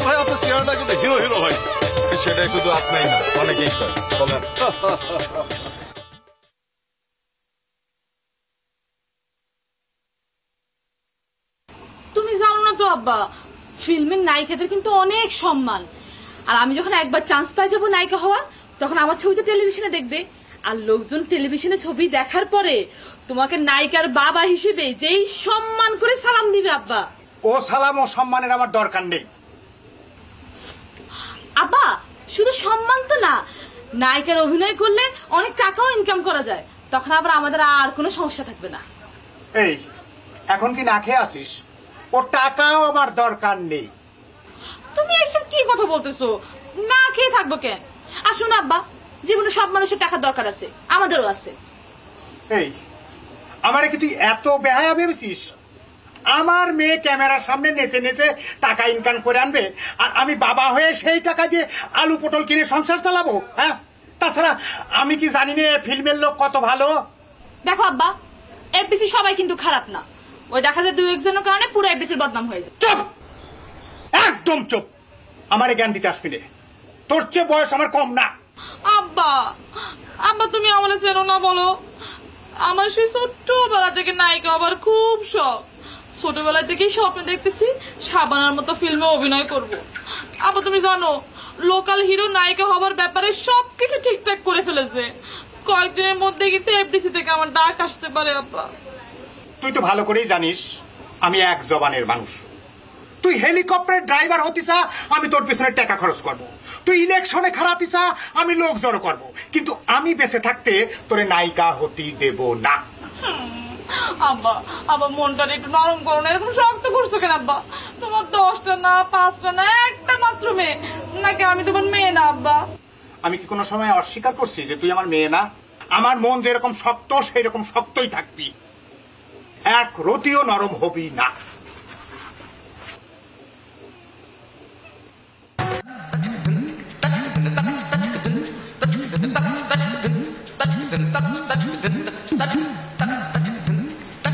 Speaker 9: ভাই আপনার চেহারাটা কিন্তু হিরো হিরো ভাই।
Speaker 5: সেটাই শুধু আপনাই না, অনেকেই কয়। বলেন।
Speaker 6: তুমি জানো না তো আব্বা, ফিল্মের নায়িকাদের কিন্তু অনেক সম্মান। আর আমি যখন একবার চান্স পাই যাবো নায়িকা হওয়ার, তখন আমার ছবিতে টেলিভিশনে দেখবে। আর লোকজন টেলিভিশনে ছবি দেখার পরে তোমাকে নায়িকার বাবা হিসেবে যেই সম্মান করে সালাম দিবে আব্বা।
Speaker 5: ও সালাম ও সম্মানের আমার দরকার নেই
Speaker 6: আব্বা। শুধু সম্মান তো না, নায়িকার অভিনয় করলে অনেক টাকাও ইনকাম করা যায়, তখন আবার আমাদের আর কোনো সমস্যা থাকবে না।
Speaker 5: এই এখন কি না খেয়ে আসিস? ও টাকাও আমার দরকার নেই।
Speaker 6: তুমি এসব কি কথা বলতেছো? না খেয়ে থাকবো কেন? আসুন আব্বা, জীবনে সব মানুষের টাকার দরকার আছে, আমাদেরও আছে।
Speaker 5: এই আমারে কি তুই এত বেহায়া ভেবেছিস? আমার মেয়ে ক্যামেরার সামনে নেচে নেচে টাকা ইনকাম করে আনবে, আর আমি বাবা হয়ে সেই টাকা দিয়ে আলু পটল কিনে সংসার চালাবো? হ্যাঁ, তাছাড়া আমি কি জানি না ফিল্মের লোক কত ভালো?
Speaker 6: দেখো আব্বা, এফডিসি সবাই কিন্তু খারাপ না। ওই দেখা যায় 2-1 কারণে পুরো এফডিসির বদনাম হয়ে যায়।
Speaker 5: চুপ, একদম চুপ। আমারে জ্ঞান দিতে আসবি না, তোর চেয়ে বয়স আমার কম না।
Speaker 6: আব্বা, আব্বা তুমি আমার চেনো না বলো? আমার সেই ছোট্টবেলা থেকে নায়িকা হবার খুব শখ। ছোটবেলা থেকেই স্বপ্ন দেখতেছি শাবানার মতো ফিল্মে অভিনয় করব। আব্বা তুমি জানো, লোকাল হিরো নায়িকা হবার ব্যাপারে সবকিছু ঠিকঠাক করে ফেলেছে। কয়েকদিনের মধ্যে কিন্তু এফডিসি থেকে আমার ডাক আসতে পারে আব্বা।
Speaker 5: তুই তো ভালো করেই জানিস আমি এক জবানের মানুষ। তুই হেলিকপ্টারের ড্রাইভার হতিসা, আমি তোর পিছনে টাকা খরচ করব। তুই ইলেকশনে খারাপিসা, আমি লোক জড়ো করব। কিন্তু আমি বেঁচে থাকতে তোরে নায়িকা হতে দেব না।
Speaker 6: আব্বা, আব্বা মনটা একটু নরম করো না, এরকম শক্ত করছো কেন আব্বা? তোমার 10টা না 5টা না একটা মাত্র মেয়ে, নাকি আমি তোমার মেয়ে না আব্বা?
Speaker 5: আমি কি কোনো সময় অস্বীকার করছি যে তুই আমার মেয়ে না? আমার মন যেরকম শক্ত সেই রকম শক্তই থাকবি, এক রতিও নরম হবি না।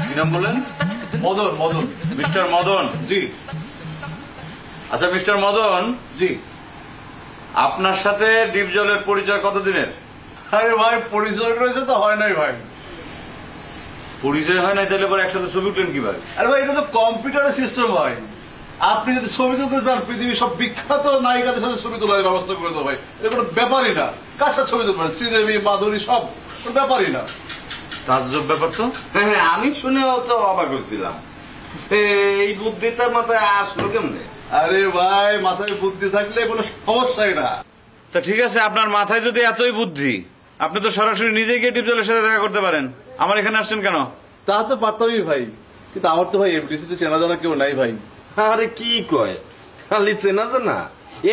Speaker 3: কি নাম বলেন?
Speaker 9: মদন মদন।
Speaker 3: মিস্টার মদন।
Speaker 9: জি
Speaker 3: আচ্ছা মিস্টার মদন,
Speaker 9: জি।
Speaker 3: আপনার সাথে ডিপ জলের পরিচয় কতদিনের?
Speaker 9: আরে ভাই পরিচয় রয়েছে তো হয় নাই ভাই।
Speaker 3: পরিচয় হয় নাই তাহলে পরে একসাথে ছবি উঠলেন কিভাবে?
Speaker 9: আরে ভাই এটা তো কম্পিউটারের সিস্টেম ভাই। আপনি যদি ছবি তুলতে চান পৃথিবীর সব বিখ্যাত নায়িকাদের সাথে ছবি তোলার ব্যবস্থা করে দেবো ভাই। এটা কোনো ব্যাপারই না। কার সাথে ছবি তুলবেন? শ্রীদেবী, মাধুরী, সব কোনো ব্যাপারই না।
Speaker 3: তাজ্জব ব্যাপার তো।
Speaker 4: হ্যাঁ, আমি শুনেও তো অবাক হয়েছিলাম এই বুদ্ধিটার মাথায় আসলো কেমনে?
Speaker 9: আরে ভাই মাথায় বুদ্ধি থাকলে কোনো সমস্যাই না।
Speaker 3: তা ঠিক আছে, আপনার মাথায় যদি এতই বুদ্ধি, আপনি তো সরাসরি নিজে গিয়ে ডিপ জলের সাথে দেখা করতে পারেন। আমার এখানে আসছেন কেন?
Speaker 9: তা তো পারতামই ভাই, কিন্তু আমার তো ভাই এফডিসিতে চেনা জানা কেউ নাই ভাই।
Speaker 4: আরে কি কয়, খালি চেনা জানা?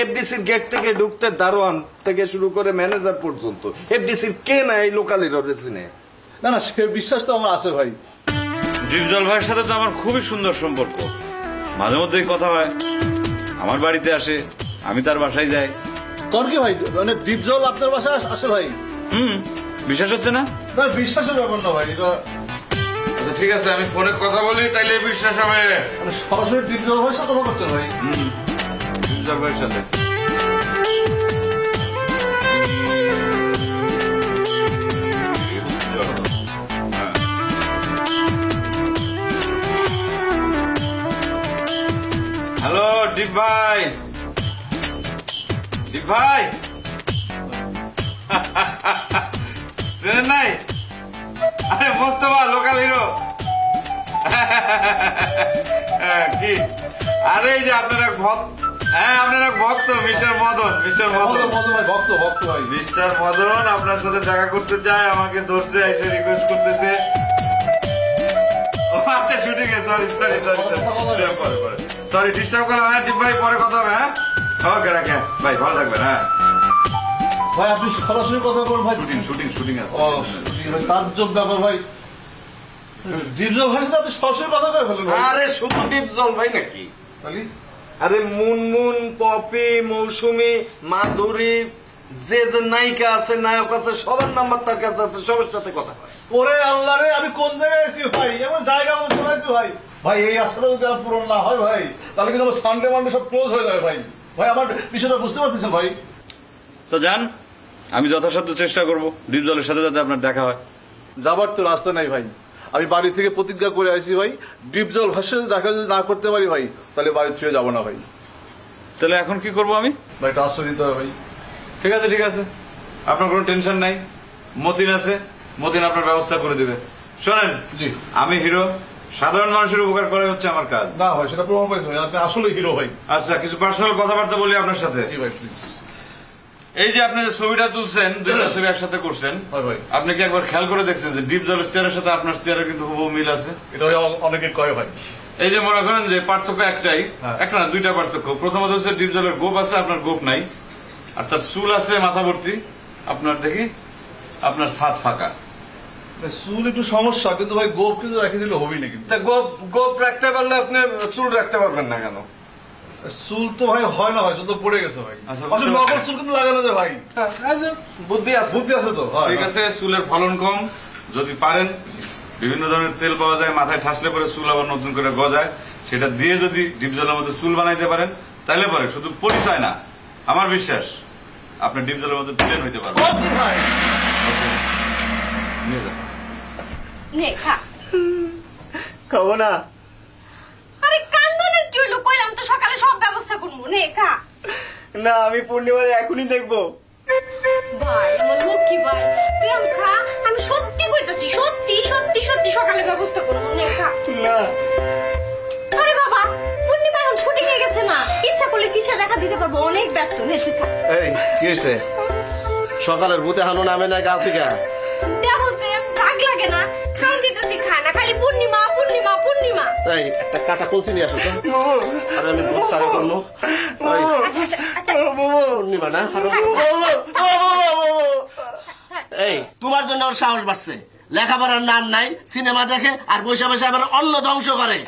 Speaker 4: এফডিসির গেট থেকে ঢুকতে দারোয়ান থেকে শুরু করে ম্যানেজার পর্যন্ত এফডিসির কে না এই লোকালের চিনে?
Speaker 9: না না, সে বিশ্বাস তো আমার আছে ভাই।
Speaker 3: ডিপ জল ভাইয়ের সাথে তো আমার খুবই সুন্দর সম্পর্ক, মাঝে মধ্যেই কথা হয়, আমার বাড়িতে আসে, আমি তার বাসায় যাই।
Speaker 9: তোর কি ভাই, মানে ডিপ জল আপনার বাসায় আসে ভাই?
Speaker 3: বিশ্বাস হচ্ছে না?
Speaker 9: না, বিশ্বাসের ব্যাপার না ভাই, এটা
Speaker 3: আচ্ছা ঠিক আছে, আমি ফোনে কথা বলি, তাইলে বিশ্বাস হবে।
Speaker 9: মানে সরাসরি ডিপ জল ভাইয়ের সাথে কথা করছেন ভাই?
Speaker 3: ডিপ জল ভাইয়ের সাথে। হ্যালো ডিপ ভাই, ডিপ ভাই চেনেন নাই? আরে মোস্তফা, লোকাল হিরো। কি আরে এই যে আপনার এক ভক্ত, হ্যাঁ আপনার এক ভক্ত মিস্টার মদন। মিস্টার মদন
Speaker 9: ভাই ভক্ত ভক্ত ভাই।
Speaker 3: মিস্টার মদন আপনার সাথে দেখা করতে চায়, আমাকে ধরছে, এসে রিকোয়েস্ট করতেছে। আচ্ছা শুটিং এ, sorry sorry sorry sorry disturb করলাম। হ্যাঁ ডিপ ভাই, পরে কথা হবে। হ্যাঁ ওকে, রাখে ভাই, ভালো থাকবেন। হ্যাঁ
Speaker 9: ভাই আপনি সরাসরি কথা বলুন ভাই।
Speaker 3: শুটিং শুটিং শুটিং আছে।
Speaker 9: ও ভাই, তাজ্জব ব্যাপার ভাই। ডিপ জল ভাইয়ের সাথে আপনি সরাসরি কথা বলে ফেলেন ভাই?
Speaker 4: আরে শুধু ডিপ জল ভাই নাকি,
Speaker 9: খালি
Speaker 4: আরে মুনমুন, পপি, মৌসুমী, মাধুরী, যে যে নায়িকা আছে, নায়ক আছে, সবার নাম্বার তার কাছে আছে, সবার সাথে কথা হয়।
Speaker 9: ওরে আল্লাহ রে, আমি কোন জায়গায় এসেছি ভাই? এমন জায়গা মধ্যে চলে আসছি ভাই। ভাই এই আশাটা যদি আমার পূরণ না হয় ভাই, তাহলে কিন্তু আমার সানডে মানডে সব ক্লোজ হয়ে যাবে ভাই। ভাই আমার বিষয়টা বুঝতে পারতেছেন ভাই?
Speaker 3: তো যান, আমি যথাসাধ্য চেষ্টা করবো ডিপ জলের সাথে যাতে আপনার দেখা হয়।
Speaker 9: যাবার তো রাস্তা নাই ভাই। আমি বাড়ি থেকে প্রতিজ্ঞা করে আসি ভাই, ডিপ জল ভাষা যদি দেখা যদি না করতে পারি ভাই, তাহলে বাড়ি থেকে যাবো না ভাই।
Speaker 3: তাহলে এখন কি করবো আমি?
Speaker 9: ভাই ট্রান্সফার দিতে হবে ভাই।
Speaker 3: ঠিক আছে ঠিক আছে, আপনার কোনো টেনশন নাই, মতিন আছে, মতিন আপনার ব্যবস্থা করে দিবে। শোনেন,
Speaker 9: জি
Speaker 3: আমি হিরো, সাধারণ মানুষের উপকার করা হচ্ছে আমার কাজ।
Speaker 9: না ভাই, সেটা প্রমাণ পাইছে ভাই, আপনি আসলে হিরো ভাই।
Speaker 3: আচ্ছা কিছু পার্সোনাল কথাবার্তা বলি আপনার সাথে।
Speaker 9: জি ভাই প্লিজ।
Speaker 3: এই যে আপনি যে ছবিটা তুলছেন, দুইটা ছবি একসাথে করছেন,
Speaker 9: ভাই
Speaker 3: আপনি কি একবার খেয়াল করে দেখছেন যে ডিপ জলের চেয়ারের সাথে আপনার চেয়ারের কিন্তু হুবহু মিল আছে?
Speaker 9: এটা ভাই অনেকে কয় ভাই।
Speaker 3: এই যে মনে করেন যে পার্থক্য একটাই,
Speaker 9: হ্যাঁ।
Speaker 3: একটা না দুইটা পার্থক্য। প্রথমত হচ্ছে ডিপ জলের গোপ আছে, আপনার গোপ নাই, আর তার চুল আছে মাথা ভর্তি, আপনার দেখি আপনার ছাদ ফাঁকা।
Speaker 9: চুল একটু সমস্যা, কিন্তু ভাই গোপ কিন্তু রেখে দিলে হবেই না। কিন্তু
Speaker 4: তা গোপ গোপ রাখতে পারলে আপনি চুল রাখতে পারবেন না কেন?
Speaker 9: চুল তো ভাই হয় না ভাই, চুল তো পড়ে গেছে ভাই।
Speaker 3: আচ্ছা,
Speaker 9: আসলে নকল চুল কিন্তু লাগানো যায় ভাই।
Speaker 4: বুদ্ধি আছে,
Speaker 9: বুদ্ধি আছে তো।
Speaker 3: ঠিক আছে, চুলের ফলন কম, যদি পারেন বিভিন্ন ধরনের তেল পাওয়া যায়, মাথায় ঠাসলে পরে চুল আবার নতুন করে গজায়, সেটা দিয়ে যদি ডিপ জলের মধ্যে চুল বানাইতে পারেন, তাহলে পরে শুধু পরিচয় না, আমার বিশ্বাস আপনি ডিপ জলের মধ্যে ভিলেন হইতে পারবেন। নিয়ে যান।
Speaker 8: নে খা।
Speaker 1: খাবো না।
Speaker 8: আরে কান্দনের কি হইলো? কইলাম তো সকালে সব ব্যবস্থা করবো। নে খা।
Speaker 1: না, আমি পূর্ণিমারে এখনই দেখবো।
Speaker 8: ভাই আমার লক্ষ্মী ভাই, তুই আম খা। আমি সত্যি কইতাছি, সত্যি সত্যি সত্যি সকালে ব্যবস্থা করবো। নে খা।
Speaker 1: না।
Speaker 8: আরে বাবা, পূর্ণিমা এখন শুটিং এ গেছে না, ইচ্ছা করলে কিসে দেখা দিতে পারবো, অনেক ব্যস্ত। নে তুই খা।
Speaker 1: এই কি হয়েছে? সকালের ভূতে হানো নামে না গা থেকে?
Speaker 8: দেখো সে রাগ লাগে না, খান দিতেছি, খায় না, খালি পূর্ণিমা পূর্ণিমা পূর্ণিমা।
Speaker 1: এই একটা কাটা কলসি নিয়ে আসো তো। আরে আমি বহুত সারা করবো।
Speaker 8: আচ্ছা আচ্ছা
Speaker 1: পূর্ণিমা না? এই তোমার জন্য ওর সাহস বাড়ছে, লেখাপড়ার নাম নাই, সিনেমা দেখে আর বসে বসে আবার অন্ন ধ্বংস করে।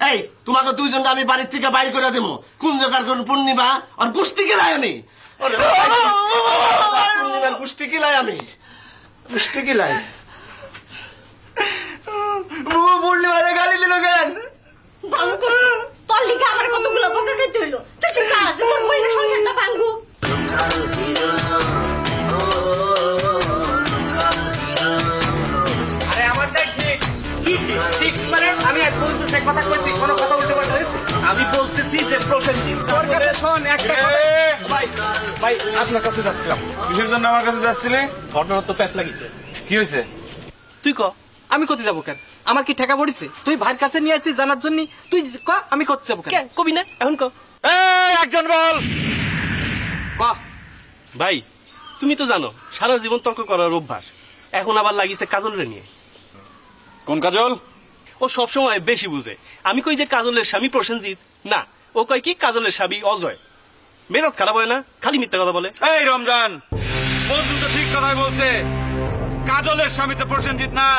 Speaker 1: এই তোমাকে দুইজন আমি বাড়ির থেকে বাইর করে দেবো। কোন জায়গার কোন পূর্ণিমা আর গুষ্টি কিলাই আমি? পূর্ণিমার গুষ্টি কিলাই আমি, গুষ্টি কিলাই। ঠিক মানে আমি এক পর্যন্ত সে কথা কইছি কোনো কথা উল্টো পাল্টা হয়েছে?
Speaker 2: আমি বলতেছি যে প্রসেনজিৎ
Speaker 1: তোর কাছে শোন একটা কথা।
Speaker 2: ভাই
Speaker 5: ভাই আপনার কাছে যাচ্ছিলাম।
Speaker 3: কিসের জন্য আমার কাছে যাচ্ছিলে?
Speaker 2: ঘটনা তো প্যাচ লাগিছে।
Speaker 3: কি হয়েছে?
Speaker 2: তুই ক।
Speaker 1: আমি কোথায় যাবো কেন? আমার কি ঠেকা পড়িছে? তুই ভাইয়ের কাছে নিয়ে আসছিস জানার জন্য, তুই ক আমি কোথায় যাবো কেন?
Speaker 2: কবি না এখন ক।
Speaker 3: এই একজন বল।
Speaker 1: বাহ
Speaker 2: ভাই তুমি তো জানো সারা জীবন তর্ক করার অভ্যাস, এখন আবার লাগিছে কাজলরে নিয়ে।
Speaker 3: কোন কাজল?
Speaker 2: ও সবসময় বেশি বুঝে। আমি কই যে কাজলের স্বামী প্রসেনজিৎ, না ও কয় কি কাজলের স্বামী অজয়। মেজাজ খারাপ হয় না, খালি মিথ্যা কথা বলে।
Speaker 3: এই রমজান, বন্ধু তো ঠিক কথাই বলছে। কাজলের স্বামী তো প্রসেনজিৎ না।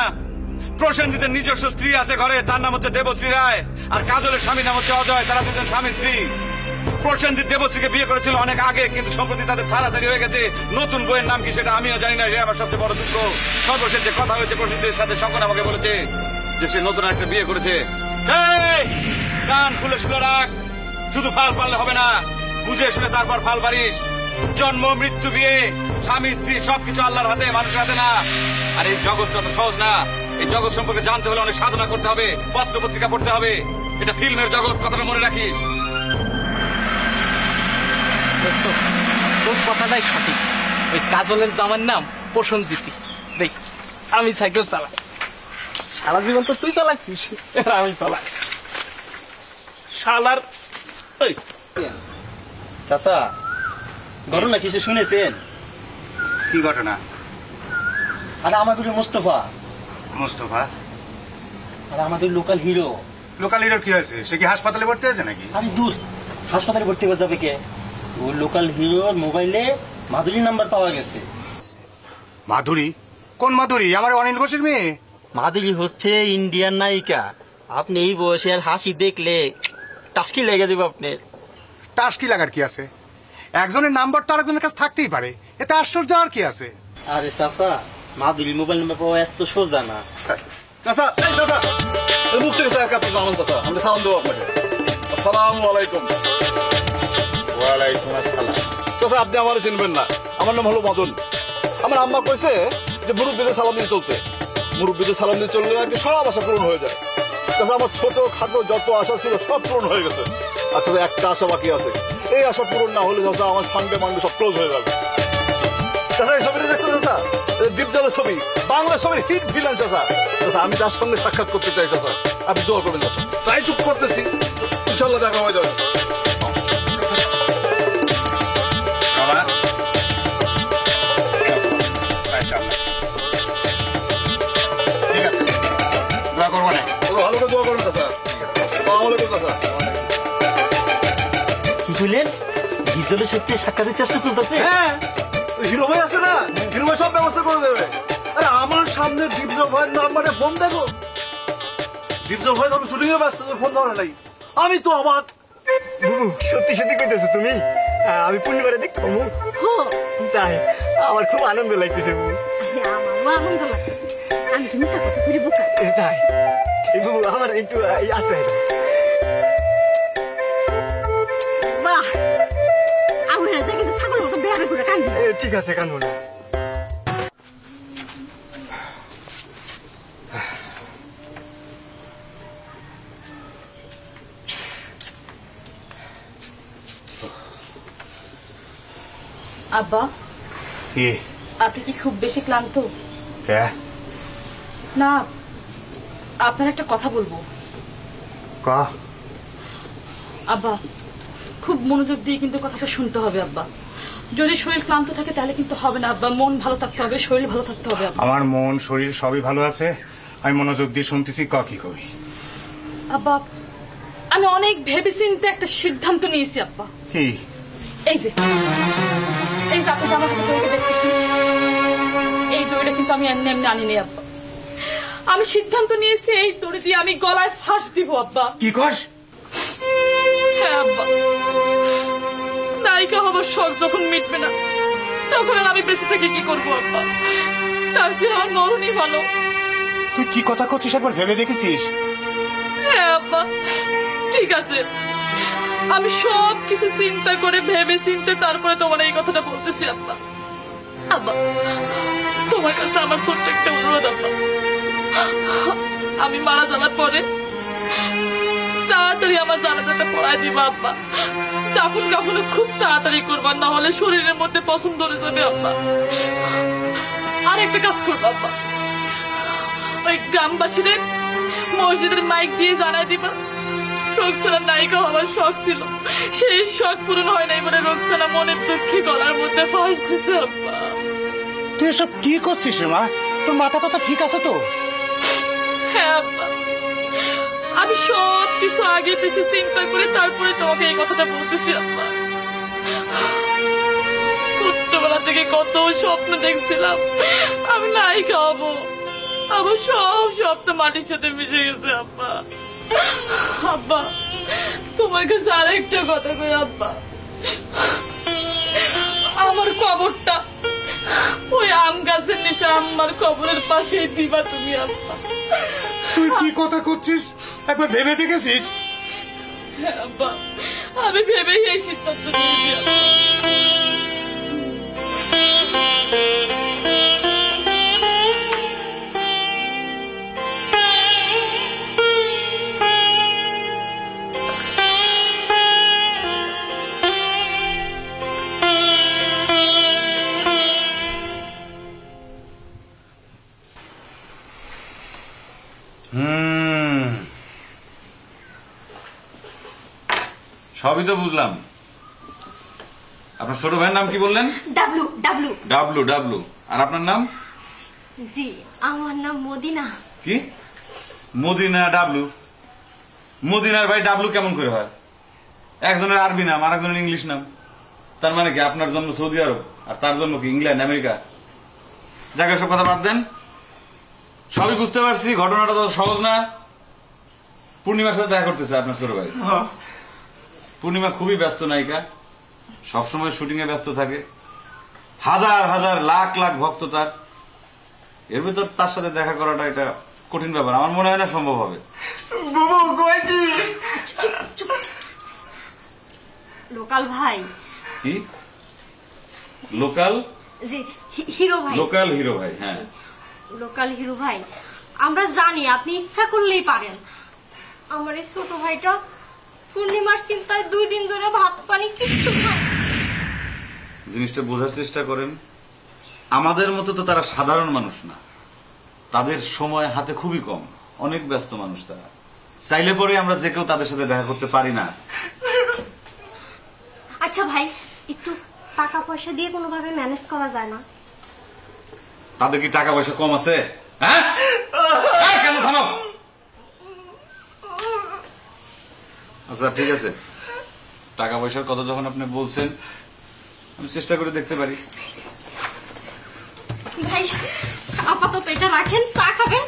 Speaker 3: প্রসেনজিতের নিজস্ব স্ত্রী আছে ঘরে, তার নাম হচ্ছে দেবশ্রী রায়, আর কাজলের স্বামীর নাম হচ্ছে অজয়। তারা দুজন স্বামী স্ত্রী। প্রসেনজিৎ দেবশ্রীকে বিয়ে করেছিল অনেক আগে, কিন্তু সম্প্রতি তাদের ছাড়াছাড়ি হয়ে গেছে। নতুন বইয়ের নাম কি সেটা আমিও জানি না, সে আমার সবচেয়ে বড় দুঃখ। সর্বশেষ যে কথা হয়েছে প্রসেনজিতের সাথে, সকল আমাকে বলেছে যে সে নতুন একটা বিয়ে করেছে। এই, কান খুলে শুনে রাখ, শুধু ফাল পারলে হবে না, বুঝে শুনে তারপর ফাল পারিস। জন্ম মৃত্যু বিয়ে স্বামী স্ত্রী সবকিছু আল্লাহর হাতে, মানুষের হাতে না। আর এই জগৎ যত সহজ না। এই জগৎ সম্পর্কে জানতে হলে অনেক সাধনা করতে হবে, পত্র পত্রিকা পড়তে হবে। এটা ফিল্মের জগৎ, কথাটা মনে রাখিস।
Speaker 1: দোস্ত, তোর কথাটাই সঠিক। ওই কাজলের জামার নাম প্রসেনজিৎ। দেখ আমি সাইকেল চালাই, সারা জীবন তো তুই চালাইছিস, এবার আমি চালাই।
Speaker 2: শালার এই
Speaker 7: চাচা ঘটনা কিছু শুনেছেন?
Speaker 5: কি ঘটনা?
Speaker 7: আর আমাদের মুস্তফা,
Speaker 5: মোস্তফা
Speaker 7: আর আমাদের লোকাল হিরো।
Speaker 5: লোকাল হিরোর কি হয়েছে? সে কি হাসপাতালে ভর্তি আছে নাকি?
Speaker 7: আরে দূর, হাসপাতালে ভর্তি হয়ে যাবে কে? ও লোকাল হিরোর মোবাইলে মাধুরীর নাম্বার পাওয়া গেছে।
Speaker 5: মাধুরী? কোন মাধুরী? আমার অনিল ঘোষের মেয়ে?
Speaker 7: মাধুরী হচ্ছে ইন্ডিয়ান নায়িকা। আপনি এই বয়সে আর হাসি দেখলে টাস্কি লেগে দেবে আপনার।
Speaker 5: টাস্কি লাগার কি আছে? একজনের নাম্বার তো আরেকজনের কাছে থাকতেই পারে, এতে আশ্চর্য আর কি আছে?
Speaker 7: আরে চাচা, মাধুরীর মোবাইল নাম্বার পাওয়া এত সোজা না।
Speaker 9: চাচা, এই চাচা, এই মুখ থেকে স্যার আপনি নামান চাচা, আমরা সালাম দেবো আপনাকে। আসসালামু আলাইকুম।
Speaker 5: ওয়ালাইকুম আসসালাম।
Speaker 9: চাচা আপনি আমার চিনবেন না, আমার নাম হলো মদন। আমার আম্মা কইছে যে মুরব্বীদের সালাম দিয়ে চলতে, মুরব্বীদের সালাম দিয়ে চললে নাকি সব আশা পূরণ হয়ে যায়। চাচা আমার ছোট খাটো যত আশা ছিল সব পূরণ হয়ে গেছে। আর চাচা একটা আশা বাকি আছে, এই আশা পূরণ না হলে চাচা আমার সানডে মানডে সব ক্লোজ হয়ে যাবে। চাচা এই ছবিটা দেখছেন চাচা? দীপজলের ছবি, বাংলা ছবির হিট ভিলেন চাচা। চাচা আমি তার সঙ্গে সাক্ষাৎ করতে চাই চাচা, আপনি দোয়া করবেন চাচা। তাই চুপ করতেছি, ইনশাল্লাহ দেখা হয়ে যাবে।
Speaker 5: ঠিক আছে, দোয়া করবো না।
Speaker 9: ভালো করে দোয়া করবেন চাচা। আসসালামু আলাইকুম চাচা।
Speaker 7: কি বললেন? দীপজলের সাথে সাক্ষাতের চেষ্টা চলতেছে?
Speaker 9: হ্যাঁ, হিরো ভাই আছে না, হিরো ভাই সব ব্যবস্থা করে দেবে। আরে আমার সামনে দীপজল ভাইয়ের নাম্বারে ফোন দেখো। দীপজল ভাই তখন শুটিং এ ব্যস্ত, ফোন ধরে নাই। আমি তো অবাক।
Speaker 10: সত্যি সত্যি কইতেছো তুমি? আমি পূর্ণিমারে দেখবো তাই আমার খুব আনন্দ লাগতেছে।
Speaker 8: আমারও আনন্দ লাগতেছে। আমি কি মিশা কথা করি বোকা?
Speaker 10: তাই বুবু আমার একটু আসবে।
Speaker 8: বাহ, আমরা এটা কিন্তু ছাগলের মতো বেয়াবে করে কান্দি।
Speaker 10: ঠিক আছে, কানবো না।
Speaker 6: আব্বা,
Speaker 5: কি?
Speaker 6: আপনি কি খুব বেশি ক্লান্ত?
Speaker 5: কে?
Speaker 6: না, আপনার একটা কথা বলবো।
Speaker 5: ক।
Speaker 6: আব্বা, খুব মনোযোগ দিয়ে কিন্তু কথাটা শুনতে হবে আব্বা। যদি শরীর ক্লান্ত থাকে তাহলে কিন্তু হবে না আব্বা, মন ভালো থাকতে হবে, শরীর ভালো থাকতে হবে আব্বা।
Speaker 5: আমার মন শরীর সবই ভালো আছে, আমি মনোযোগ দিয়ে শুনতেছি। ক কি কবি?
Speaker 6: আব্বা, আমি অনেক ভেবেচিন্তে একটা সিদ্ধান্ত নিয়েছি আব্বা।
Speaker 5: কি?
Speaker 6: এই যে আপনি আমার হাতে দড়িটা দেখতেছেন, এই দড়িটা কিন্তু আমি এমনি এমনি আনিনি আব্বা। আমি সিদ্ধান্ত নিয়েছি এই দড়ি দিয়ে আমি গলায় ফাঁস দিব আব্বা।
Speaker 5: কি কস?
Speaker 6: হ্যাঁ আব্বা, নায়িকা হবার শখ যখন মিটবে না তখন আর আমি বেঁচে থেকে কি করবো আব্বা? তার চেয়ে আমার মরণই ভালো।
Speaker 5: তুই কি কথা করছিস একবার ভেবে দেখেছিস?
Speaker 6: হ্যাঁ আব্বা, ঠিক আছে, আমি সব কিছু চিন্তা করে ভেবে চিন্তে তারপরে তোমার এই কথাটা বলতেছি আব্বা। আব্বা, তোমার কাছে আমার ছোট্ট একটা অনুরোধ আব্বা, আমি মারা যাওয়ার পরে তাড়াতাড়ি আমার জানাজাটা পড়ায় দিবা আব্বা। দাফন কাফনে খুব তাড়াতাড়ি করবা, না হলে শরীরের মধ্যে পছন্দ ধরে যাবে আব্বা। আর একটা কাজ করবা আব্বা, ওই গ্রামবাসীদের মসজিদের মাইক দিয়ে জানাই দিবা রোকসানার নায়িকা হওয়ার শখ ছিল, সেই শখ পূরণ হয় নাই বলে রোকসানা মনের দুঃখে গলার মধ্যে ফাঁস দিছে আব্বা।
Speaker 5: তুই এসব কি করছিস রে মা? তোর মাথা কথা ঠিক আছে তো?
Speaker 6: হ্যাঁ আব্বা, আমি সব কিছু আগে পিছিয়ে চিন্তা করে তারপরে তোমাকে এই কথাটা বলতেছি আব্বা। ছোট্টবেলা থেকে কত স্বপ্ন দেখছিলাম আমি নায়িকা হব, আমার সব স্বপ্ন মাটির সাথে মিশে গেছে আব্বা। আব্বা তোমার কাছে আরেকটা কথা কই আব্বা, আমার কবরটা ওই আম গাছের নিচে আমার কবরের পাশেই দিবা তুমি আব্বা।
Speaker 5: তুই কি কথা করছিস একবার ভেবে দেখেছিস?
Speaker 6: হ্যাঁ আব্বা, আমি ভেবেই এই সিদ্ধান্ত নিয়েছি আব্বা।
Speaker 3: সবই তো বুঝলাম। আপনার ছোট ভাইয়ের নাম কি বললেন?
Speaker 8: ডাবলু। W
Speaker 3: W. ডাবলু। আর আপনার নাম?
Speaker 8: জি আমার নাম মদিনা।
Speaker 3: কি মদিনা? ডাবলু? মদিনার ভাই ডাবলু কেমন করে হয়? একজনের আরবি নাম আর একজনের ইংলিশ নাম। তার মানে কি আপনার জন্ম সৌদি আরব আর তার জন্ম কি ইংল্যান্ড আমেরিকা? জায়গায় সব কথা বাদ দেন, সবই বুঝতে পারছি। ঘটনাটা তো সহজ না। পূর্ণিমার সাথে দেখা করতেছে আপনার ছোট ভাই। পূর্ণিমা খুবই ব্যস্ত নায়িকা, সবসময় শুটিং এ ব্যস্ত থাকে, হাজার হাজার লাখ লাখ ভক্ত তার। এর ভিতর তার সাথে দেখা করাটা এটা কঠিন ব্যাপার, আমার মনে হয় না সম্ভব হবে।
Speaker 8: লোকাল ভাই।
Speaker 3: কি লোকাল?
Speaker 8: জি হিরো ভাই।
Speaker 3: লোকাল হিরো ভাই। হ্যাঁ
Speaker 8: লোকাল হিরো ভাই, আমরা জানি আপনি ইচ্ছা করলেই পারেন। আমার এই ছোট ভাইটা পূর্ণিমার চিন্তায় 2 দিন ধরে ভাত পানি কিচ্ছু খায়।
Speaker 3: জিনিসটা বোঝার চেষ্টা করেন। আমাদের মতো তো তারা সাধারণ মানুষ না, তাদের সময় হাতে খুবই কম, অনেক ব্যস্ত মানুষ তারা। চাইলে পরে আমরা যে কেউ তাদের সাথে দেখা করতে পারি না।
Speaker 8: আচ্ছা ভাই, একটু টাকা পয়সা দিয়ে কোনোভাবে ম্যানেজ করা যায় না?
Speaker 3: তাদের কি টাকা পয়সা কম আছে? হ্যাঁ কেন থামো। আচ্ছা ঠিক আছে, টাকা পয়সার কথা যখন আপনি বলছেন আমি চেষ্টা করে দেখতে পারি।
Speaker 8: ভাই আপাতত এটা রাখেন, চা খাবেন,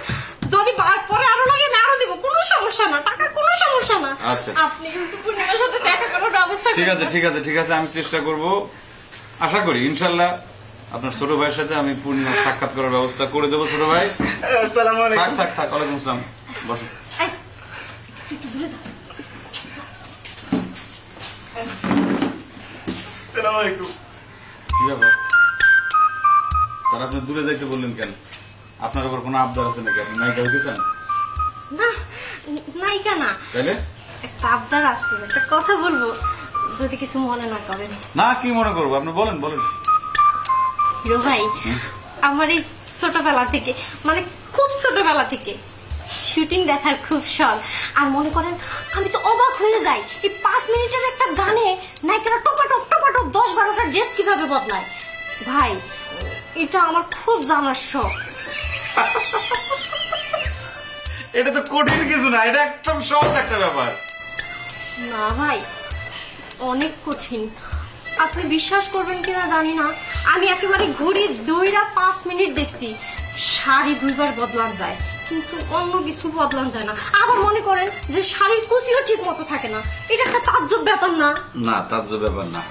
Speaker 8: যদি পরে আরো লাগে আমি আরো দিব, কোনো সমস্যা না, টাকা কোনো সমস্যা না।
Speaker 3: আচ্ছা
Speaker 8: আপনি কিন্তু পূর্ণিমার সাথে দেখা করার ব্যবস্থা করুন।
Speaker 3: ঠিক আছে ঠিক আছে ঠিক আছে, আমি চেষ্টা করব। আশা করি ইনশাল্লাহ আপনার ছোট ভাইয়ের সাথে আমি পূর্ণিমার সাক্ষাৎ করার ব্যবস্থা করে দেবো। ছোট ভাই
Speaker 10: আসসালামু আলাইকুম।
Speaker 3: থাক থাক থাক, ওয়ালাইকুম আসসালাম। বসুন।
Speaker 8: একটু দূরে যাও।
Speaker 10: আসসালামু আলাইকুম।
Speaker 3: কি ব্যাপার, তারা আপনি দূরে যাইতে বললেন কেন? আপনার উপর কোনো আবদার আছে নাকি? আপনি নায়িকা হইতে চান?
Speaker 8: না নায়িকা না,
Speaker 3: তাইলে
Speaker 8: একটা আবদার আছে, একটা কথা বলবো, যদি কিছু মনে না করেন।
Speaker 3: না, কি মনে করবো আপনি বলেন বলেন।
Speaker 8: হিরো ভাই, আমার এই ছোটবেলা থেকে, মানে খুব ছোটবেলা থেকে শুটিং দেখার খুব শখ। আর মনে করেন আমি তো অবাক হয়ে যাই, এই 5 মিনিটের একটা গানে নায়িকারা টপাটপ টপাটপ 10-12টা ড্রেস কিভাবে বদলায়। ভাই এটা আমার খুব জানার শখ।
Speaker 3: এটা তো কঠিন কিছু না, এটা একদম সহজ একটা ব্যাপার।
Speaker 8: না ভাই, অনেক কঠিন। আপনি বিশ্বাস করবেন কিনা জানি না, আমি একেবারে ঘড়ি 2-5 মিনিট দেখছি শাড়ি 2বার বদলান যায়, কিন্তু অন্য কিছু বদলান যায় না। আবার মনে করেন যে শাড়ির কুচিও ঠিক মতো থাকে না, এটা একটা তাজ্জব ব্যাপার না?
Speaker 3: না, তাজ্জব ব্যাপার না।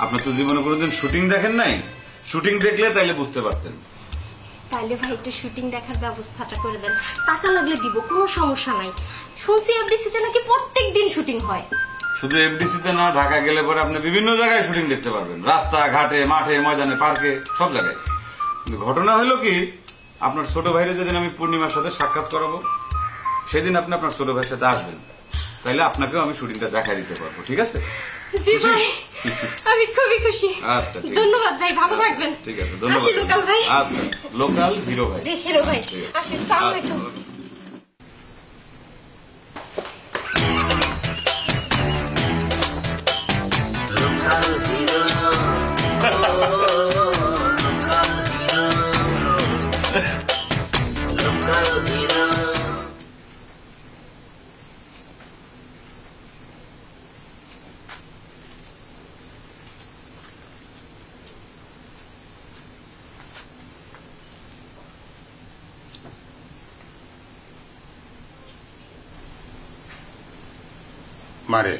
Speaker 3: আপনি তো জীবনে কোনোদিন শুটিং দেখেন নাই, শুটিং দেখলে তাইলে বুঝতে পারতেন।
Speaker 8: তাইলে ভাই একটু শুটিং দেখার ব্যবস্থাটা করে দেন, টাকা লাগলে দিব, কোনো সমস্যা নাই। শুনছি এফডিসিতে নাকি প্রত্যেক দিন শুটিং হয়।
Speaker 3: শুধু এফডিসিতে না, ঢাকা গেলে পরে আপনি বিভিন্ন জায়গায় শুটিং দেখতে পারবেন, রাস্তা ঘাটে, মাঠে, ময়দানে, পার্কে, সব জায়গায়। কিন্তু ঘটনা হলো কি, আপনার ছোট ভাইরে যেদিন আমি পূর্ণিমার সাথে সাক্ষাৎ করাবো সেদিন আপনি আপনার ছোট ভাইয়ের সাথে আসবেন, তাইলে আপনাকেও আমি শুটিংটা দেখা দিতে পারবো, ঠিক আছে?
Speaker 8: জি ভাই, আমি খুবই খুশি।
Speaker 3: আচ্ছা, ঠিক আছে।
Speaker 8: ধন্যবাদ ভাই, ভালো থাকবেন।
Speaker 3: ঠিক আছে,
Speaker 8: আসি
Speaker 3: ধন্যবাদ।
Speaker 8: লোকাল ভাই।
Speaker 3: আচ্ছা, লোকাল হিরো ভাই।
Speaker 8: জি হিরো ভাই, আসি। আসসালামু আলাইকুম।
Speaker 5: মারে,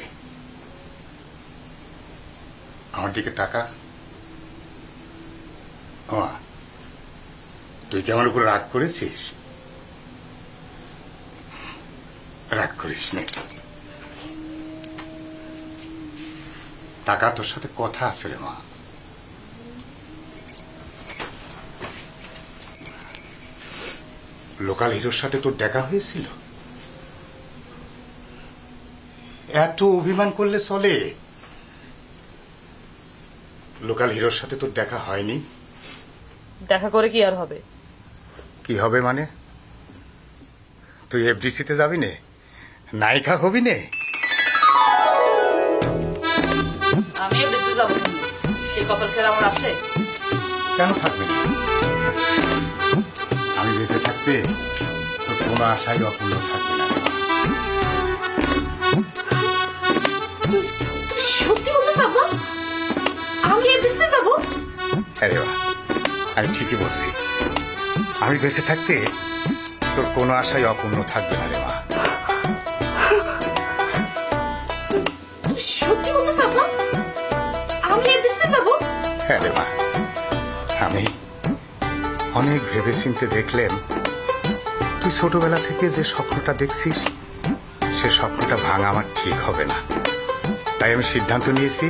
Speaker 5: আমার দিকে টাকা। তুই কি আমার উপর রাগ করেছিস? রাগ করিস নে, টাকা তোর সাথে কথা আছে রে মা। লোকাল হিরোর সাথে তোর দেখা হয়েছিল? এত অভিমান করলে চলে? লোকাল হিরোর সাথে তোর দেখা হয়নি?
Speaker 6: দেখা করে কি আর হবে?
Speaker 5: কি হবে মানে? তুই এফডিসিতে যাবি নে, নায়িকা হবি নে?
Speaker 6: আমি বেঁচে যাবো, সেই কপাল খেলা আমার আছে?
Speaker 5: কেন থাকবে না? আমি বেঁচে থাকতে তোর কোনো আশাই অপূর্ণ থাকবে না।
Speaker 8: সত্যি বলতেছ আব্বা? আমি এফডিসিতে যাব?
Speaker 5: আরে বাহ, আমি ঠিকই বলছি। আমি বেঁচে থাকতে তোর কোনো আশাই অপূর্ণ থাকবে না রে মা।
Speaker 8: সত্যি বলতেছ আব্বা? আমি এফডিসিতে যাব?
Speaker 5: হ্যাঁ রে মা, আমি অনেক ভেবে চিন্তে দেখলেন তুই ছোটবেলা থেকে যে স্বপ্নটা দেখছিস সে স্বপ্নটা ভাঙা আমার ঠিক হবে না। তাই আমি সিদ্ধান্ত নিয়েছি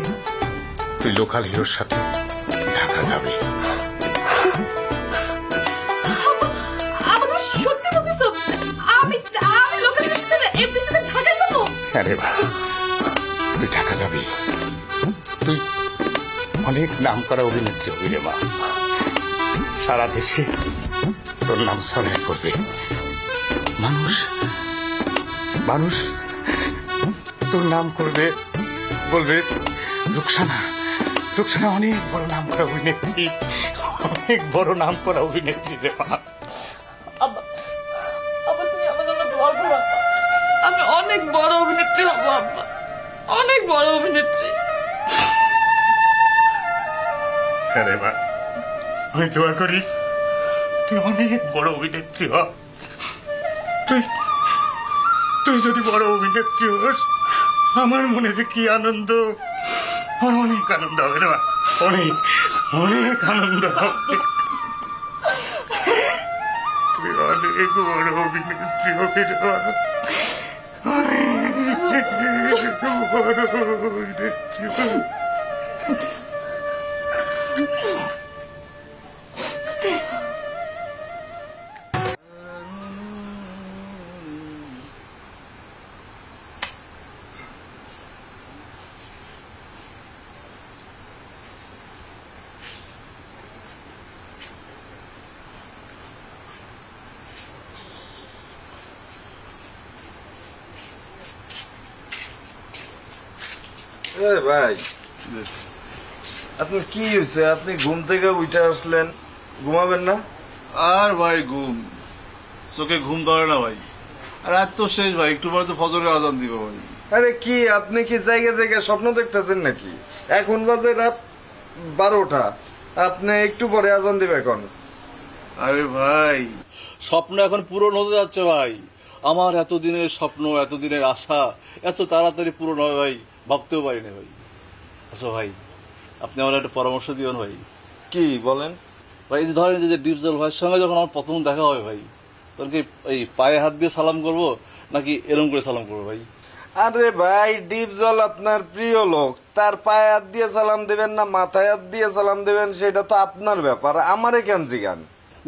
Speaker 5: তুই লোকাল হিরোর সাথে ঢাকা যাবে।
Speaker 8: সত্যি বলতেছ? আমি লোকাল হিরোর সাথে এফডিসিতে ঢাকা যাব?
Speaker 5: হ্যাঁ রে মা, তুই ঢাকা যাবি। তুই অনেক নাম করা অভিনেত্রী হবি রে মা। সারা দেশে তোর নাম ছড়াই পড়বে। মানুষ মানুষ তোর নাম করবে, বলবে রুকসানা, রুকসানা অনেক বড় নাম করা অভিনেত্রী, অনেক বড় নাম করা অভিনেত্রী রে মা।
Speaker 6: আব্বা তুমি আমার জন্য দোয়া করো। আমি অনেক বড় অভিনেত্রী হব আব্বা, অনেক বড় অভিনেত্রী।
Speaker 5: হ্যাঁ রে মা, আমি দোয়া করি তুই অনেক বড় অভিনেত্রী হ। তুই যদি বড় অভিনেত্রী হোস, আমার মনে যে কি আনন্দ, আমার অনেক আনন্দ হবে রে মা, অনেক অনেক আনন্দ হবে। তুই অনেক বড় অভিনেত্রী হবে রে মা, অনেক বড় অভিনেত্রী হবে।
Speaker 4: ভাই, আপনার কি হয়েছে? আপনি ঘুম থেকে উঠে আসলেন, ঘুমাবেন না?
Speaker 9: আর ভাই ঘুম, চোখে ঘুম ধরে না ভাই। আর রাত তো শেষ ভাই, একটু পরে তো ফজরের আজান দিব ভাই।
Speaker 4: আরে কি আপনি কি জায়গায় জায়গায় স্বপ্ন দেখতেছেন নাকি? এখন বাজে রাত 12টা, আপনি একটু পরে আজান দিবে এখন।
Speaker 9: আরে ভাই স্বপ্ন এখন পূরণ হতে যাচ্ছে ভাই। আমার এতদিনের স্বপ্ন, এতদিনের আশা এত তাড়াতাড়ি পূরণ হবে ভাই ভাবতেও পারি না ভাই। আচ্ছা ভাই, আপনি আমার একটা পরামর্শ দিবেন ভাই।
Speaker 4: কি বলেন
Speaker 9: ভাই? এই যে ধরেন যে ডিপজল ভাইয়ের সঙ্গে যখন আমার প্রথম দেখা হয় ভাই, তখন কি এই পায়ে হাত দিয়ে সালাম করব নাকি এরকম করে সালাম করবো ভাই?
Speaker 4: আরে ভাই, ডিপজল আপনার প্রিয় লোক, তার পায়ে হাত দিয়ে সালাম দেবেন না মাথায় হাত দিয়ে সালাম দেবেন সেটা তো আপনার ব্যাপার, আমারে কেন জিগান?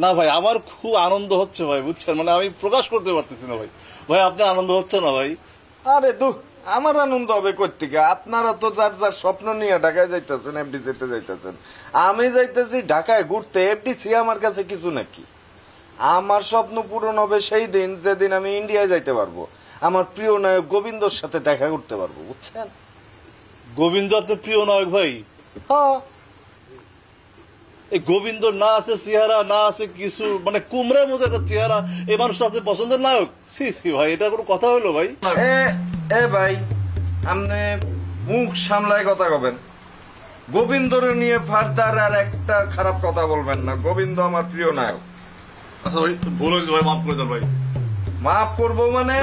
Speaker 9: না ভাই আমার খুব আনন্দ হচ্ছে ভাই, বুঝছেন, মানে আমি প্রকাশ করতে পারতেছি না ভাই। ভাই আপনি আনন্দ হচ্ছে না ভাই?
Speaker 4: আরে দু আমার আনন্দ হবে কোত্থেকে? আপনারা তো যার যার স্বপ্ন নিয়ে ঢাকায় যাইতেছেন, এফডিসিতে যাইতেছেন, আমি যাইতেছি ঢাকায় ঘুরতে। এফডিসি আমার কাছে কিছু নাকি? আমার স্বপ্ন পূরণ হবে সেই দিন যেদিন আমি ইন্ডিয়ায় যাইতে পারবো, আমার প্রিয় নায়ক গোবিন্দর সাথে দেখা করতে পারবো, বুঝছেন?
Speaker 9: গোবিন্দ আপনার প্রিয় নায়ক ভাই?
Speaker 4: হ্যাঁ।
Speaker 9: এই গোবিন্দ না আছে চেহারা, না আছে কিছু, মানে কুমড়ার মতো একটা চেহারা, এই মানুষটা আপনার পছন্দের নায়ক? সি সি ভাই, এটা কোনো কথা হইলো ভাই?
Speaker 4: এ ভাই, আপনি মুখ সামলায় কথা কবেন। গোবিন্দরে নিয়ে ফার্দার আর একটা খারাপ কথা বলবেন না। গোবিন্দ আমার প্রিয় নায়ক।
Speaker 9: আচ্ছা ভাই, ভুল হয়েছে ভাই, মাফ করে দেন ভাই।
Speaker 4: মাফ করবো মানে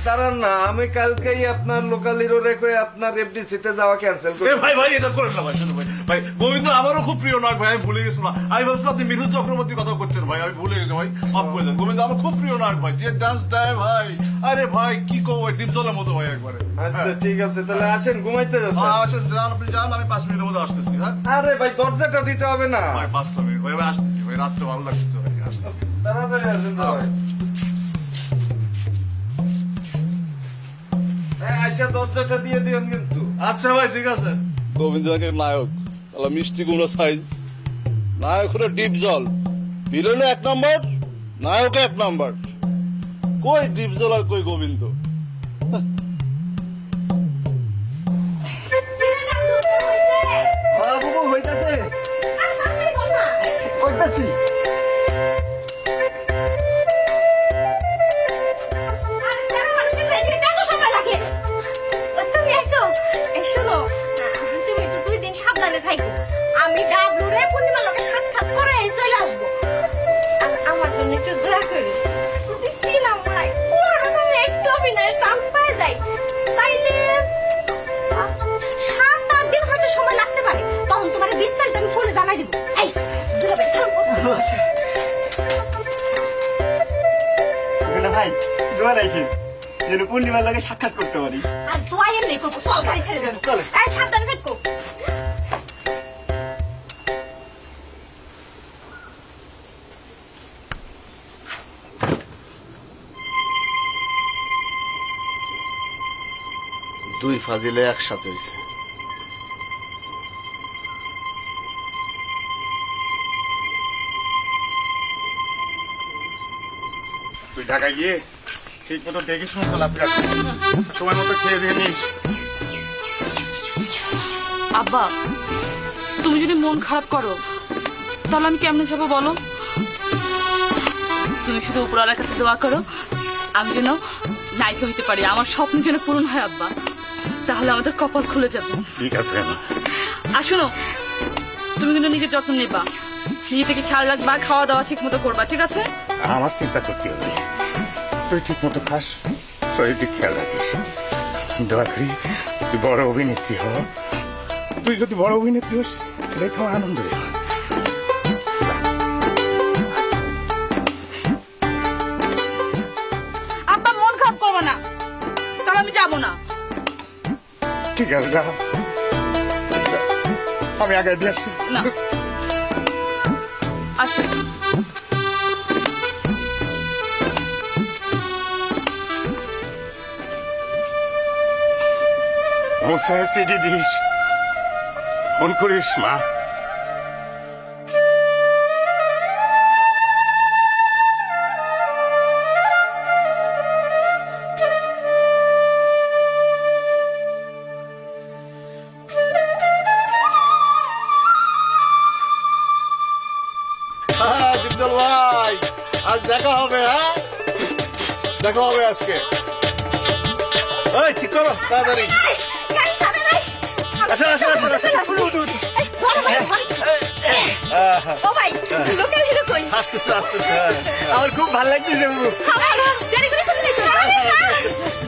Speaker 4: দাঁড়ান না, আমি কালকেই আপনার লোকাল হিরো রেখে আপনার এফডিসিতে যাওয়া ক্যান্সেল করি।
Speaker 9: ভাই ভাই এটা করেন না ভাই, শুনুন ভাই, ভাই গোবিন্দ আমারও খুব প্রিয় নায়ক ভাই, আমি ভুলে গেছিলাম। আমি ভাবছিলাম আপনি মিথুন চক্রবর্তীর কথা করছেন ভাই, আমি ভুলে গেছি ভাই, মাফ করে দেন। গোবিন্দ আমার খুব প্রিয় নায়ক ভাই, যে ডান্স দেয় ভাই, আরে ভাই কি কো ভাই, ডিপজলের মতো ভাই একবারে।
Speaker 4: আচ্ছা ঠিক আছে, তাহলে আসেন, ঘুমাইতে যাচ্ছেন।
Speaker 9: আচ্ছা যান, আপনি যান, আমি 5 মিনিটের মধ্যে আসতেছি। হ্যাঁ
Speaker 4: আরে ভাই দরজাটা দিতে হবে না
Speaker 9: ভাই, 5 মিনিট ভাই, আমি আসতেছি ভাই, রাতটা ভালো লাগছে ভাই, আসতেছি।
Speaker 4: তাড়াতাড়ি আসেন ভাই। আইসা দরজাটা দিয়ে দিন কিন্তু।
Speaker 9: আচ্ছা ভাই ঠিক আছে। গোবিন্দ নায়ক, মিষ্টি কুমড়া সাইজ, নায়ক হলো ডিপ জল, ভিলেনে 1 নম্বর, নায়কে 1 নম্বর। কই ডিপ জল আর কই গোবিন্দ?
Speaker 10: হইতাছে কইতাছি।
Speaker 8: আমি ডাবলুরে পূর্ণিমা লোকে সাক্ষাৎ করে চলে আসবো। আমার জন্য একটু দয়া করি। যদি ছিলাম ভাই আমি একটু অভিনয়ের চান্স পাই যাই, তাইলে 7-8 দিন হয়তো সময় লাগতে পারে। তখন তোমার বিস্তারিত আমি ফোনে জানাই দিব। এই
Speaker 10: ভাই দোয়া রাখি যেন পূর্ণিমার লাগে সাক্ষাৎ করতে পারি।
Speaker 8: আর দোয়া এমনি করবো, চল গাড়ি ছেড়ে দেবো। সাবধানে থাকবো।
Speaker 4: দুই ফাজিলে একসাথে হয়েছে।
Speaker 5: তুই ঢাকায় গিয়ে ঠিক মতো দেখে শুনে চলাফেরা সময় মতো খেয়ে দিয়ে নিস।
Speaker 6: আব্বা তুমি যদি মন খারাপ করো তাহলে আমি কেমনে যাবো বলো? তুমি শুধু উপরওয়ালার কাছে দোয়া করো আমি যেন নায়িকা হইতে পারি, আমার স্বপ্ন যেন পূরণ হয় আব্বা, তাহলে আমাদের কপাল খুলে যাবে।
Speaker 5: ঠিক আছে।
Speaker 6: আর শোনো, তুমি কিন্তু নিজের যত্ন নেবা, নিজে থেকে খেয়াল রাখবা, খাওয়া দাওয়া ঠিক মতো করবা, ঠিক আছে?
Speaker 5: আমার চিন্তা করতে হবে, তুই ঠিক মতো খাস, শরীর দিক খেয়াল রাখিস। দয়া করি তুই বড় অভিনেত্রী হ। তুই যদি বড় অভিনেত্রী হোস সেটাই তো আনন্দ।
Speaker 6: আব্বা মন খারাপ করবো না, তাহলে আমি যাবো না।
Speaker 5: ঠিক আছে যা, আমি আগে দিয়ে আসছি।
Speaker 6: না আসে
Speaker 5: মোসায় সিডি দিস, ফোন করিস মা।
Speaker 9: ডিপজল ভাই আজ দেখা হবে। হ্যাঁ দেখা হবে আজকে। এই ঠিক করো তাড়াতাড়ি। আসেন আসেন আসেন আসেন। আসতেছে আসতেছে।
Speaker 10: আমার খুব ভালো লাগতেছে।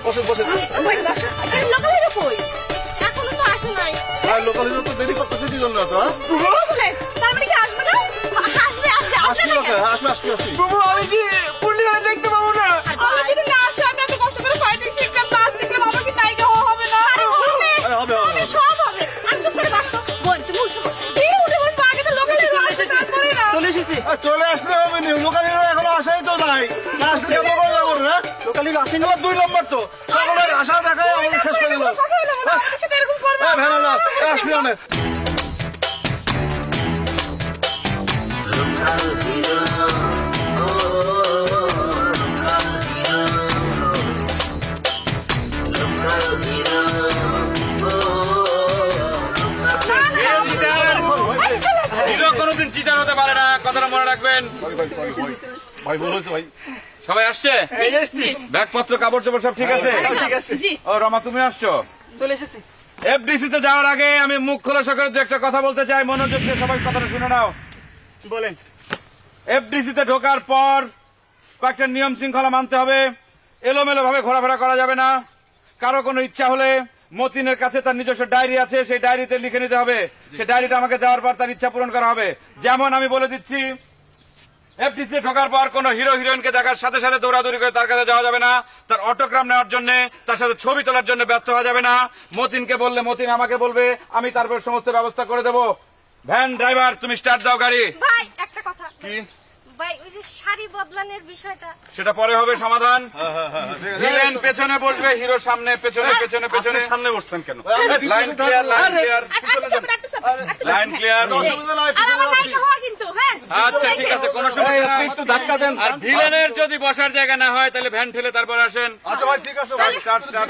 Speaker 9: বসেন বসেন।
Speaker 8: এখনো তো আসে নাই।
Speaker 9: লোকাল তো দেরি করতেছে কি জন্য?
Speaker 8: তার মানে কি আসবে না? আসবে আসবে আসবে
Speaker 9: আসবে আসবে আসবে।
Speaker 10: আমি কি পূর্ণিমা দেখতে পাবো না?
Speaker 6: আমি যদি না আসে, আমি এত কষ্ট করে ফাইটিং শিখলাম, নাচ শিখলাম, আমার কি নায়িকা হওয়া হবে না?
Speaker 9: হবে হবে
Speaker 8: সব হবে। আমি চুপ করে বসতো। বল তুমি উঠে বসো।
Speaker 6: উঠে বসবো, আগে তো লোকালে আসবে, তারপরে না।
Speaker 10: চলে এসেছি।
Speaker 9: চলে আসলে হবে নি,
Speaker 10: আসেনি।
Speaker 9: 2 নম্বর তো সকলের আশা দেখায় আমাদের শেষ করে দিল। ভ্যানালা আসবি অনেক
Speaker 3: হিরো কোনোদিন চিটার হতে পারে না, কথাটা মনে রাখবেন।
Speaker 9: ভাই বলেছে ভাই
Speaker 3: সবাই আসছে? ব্যাগপত্র কাপড় চোপড় সব ঠিক আছে? ও রমা তুমি আসছো?
Speaker 6: চলে এসেছি।
Speaker 3: এফডিসি তে যাওয়ার আগে আমি মুখ খোলাসা করে দু একটা কথা বলতে চাই, মনোযোগ দিয়ে সবাই কথাটা শুনে নাও।
Speaker 10: বলেন।
Speaker 3: এফডিসি তে ঢোকার পর কয়েকটা নিয়ম শৃঙ্খলা মানতে হবে। এলোমেলো ভাবে ঘোরাফেরা করা যাবে না। কারো কোনো ইচ্ছা হলে মতিনের কাছে তার নিজস্ব ডায়েরি আছে, সেই ডায়েরিতে লিখে নিতে হবে। সেই ডায়েরিটা আমাকে দেওয়ার পর তার ইচ্ছা পূরণ করা হবে। যেমন আমি বলে দিচ্ছি, এফডিসি ঢোকার পর কোন হিরো হিরোইনকে দেখার সাথে সাথে দৌড়াদৌড়ি করে তার কাছে যাওয়া যাবে না। তার অটোগ্রাম নেওয়ার জন্য, তার সাথে ছবি তোলার জন্য ব্যস্ত হওয়া যাবে না। মতিনকে বললে মতিন আমাকে বলবে, আমি তারপর সমস্ত ব্যবস্থা করে দেব। ভ্যান ড্রাইভার তুমি স্টার্ট দাও গাড়ি।
Speaker 8: ভাই একটা কথা।
Speaker 3: কি
Speaker 8: ভাই ওই যে শাড়ি বদলানোর বিষয়টা
Speaker 3: সেটা পরে হবে সমাধান। ভিলেন পেছনে বসবে, হিরো সামনে, পেছনে পেছনে পেছনে।
Speaker 9: সামনে বসছেন কেন?
Speaker 3: Line clear, line clear, line clear. আচ্ছা ঠিক আছে, কোনো সমস্যা নাই।
Speaker 9: একটু ধাক্কা দেন।
Speaker 3: আর ভিলেনের যদি বসার জায়গা না হয় তাহলে ভ্যান ঠেলে তারপর আসেন।
Speaker 9: আচ্ছা ভাই ঠিক আছে ভাই স্টার্ট স্টার্ট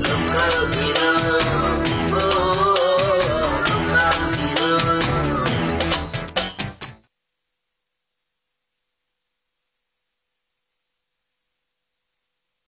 Speaker 11: Local hero.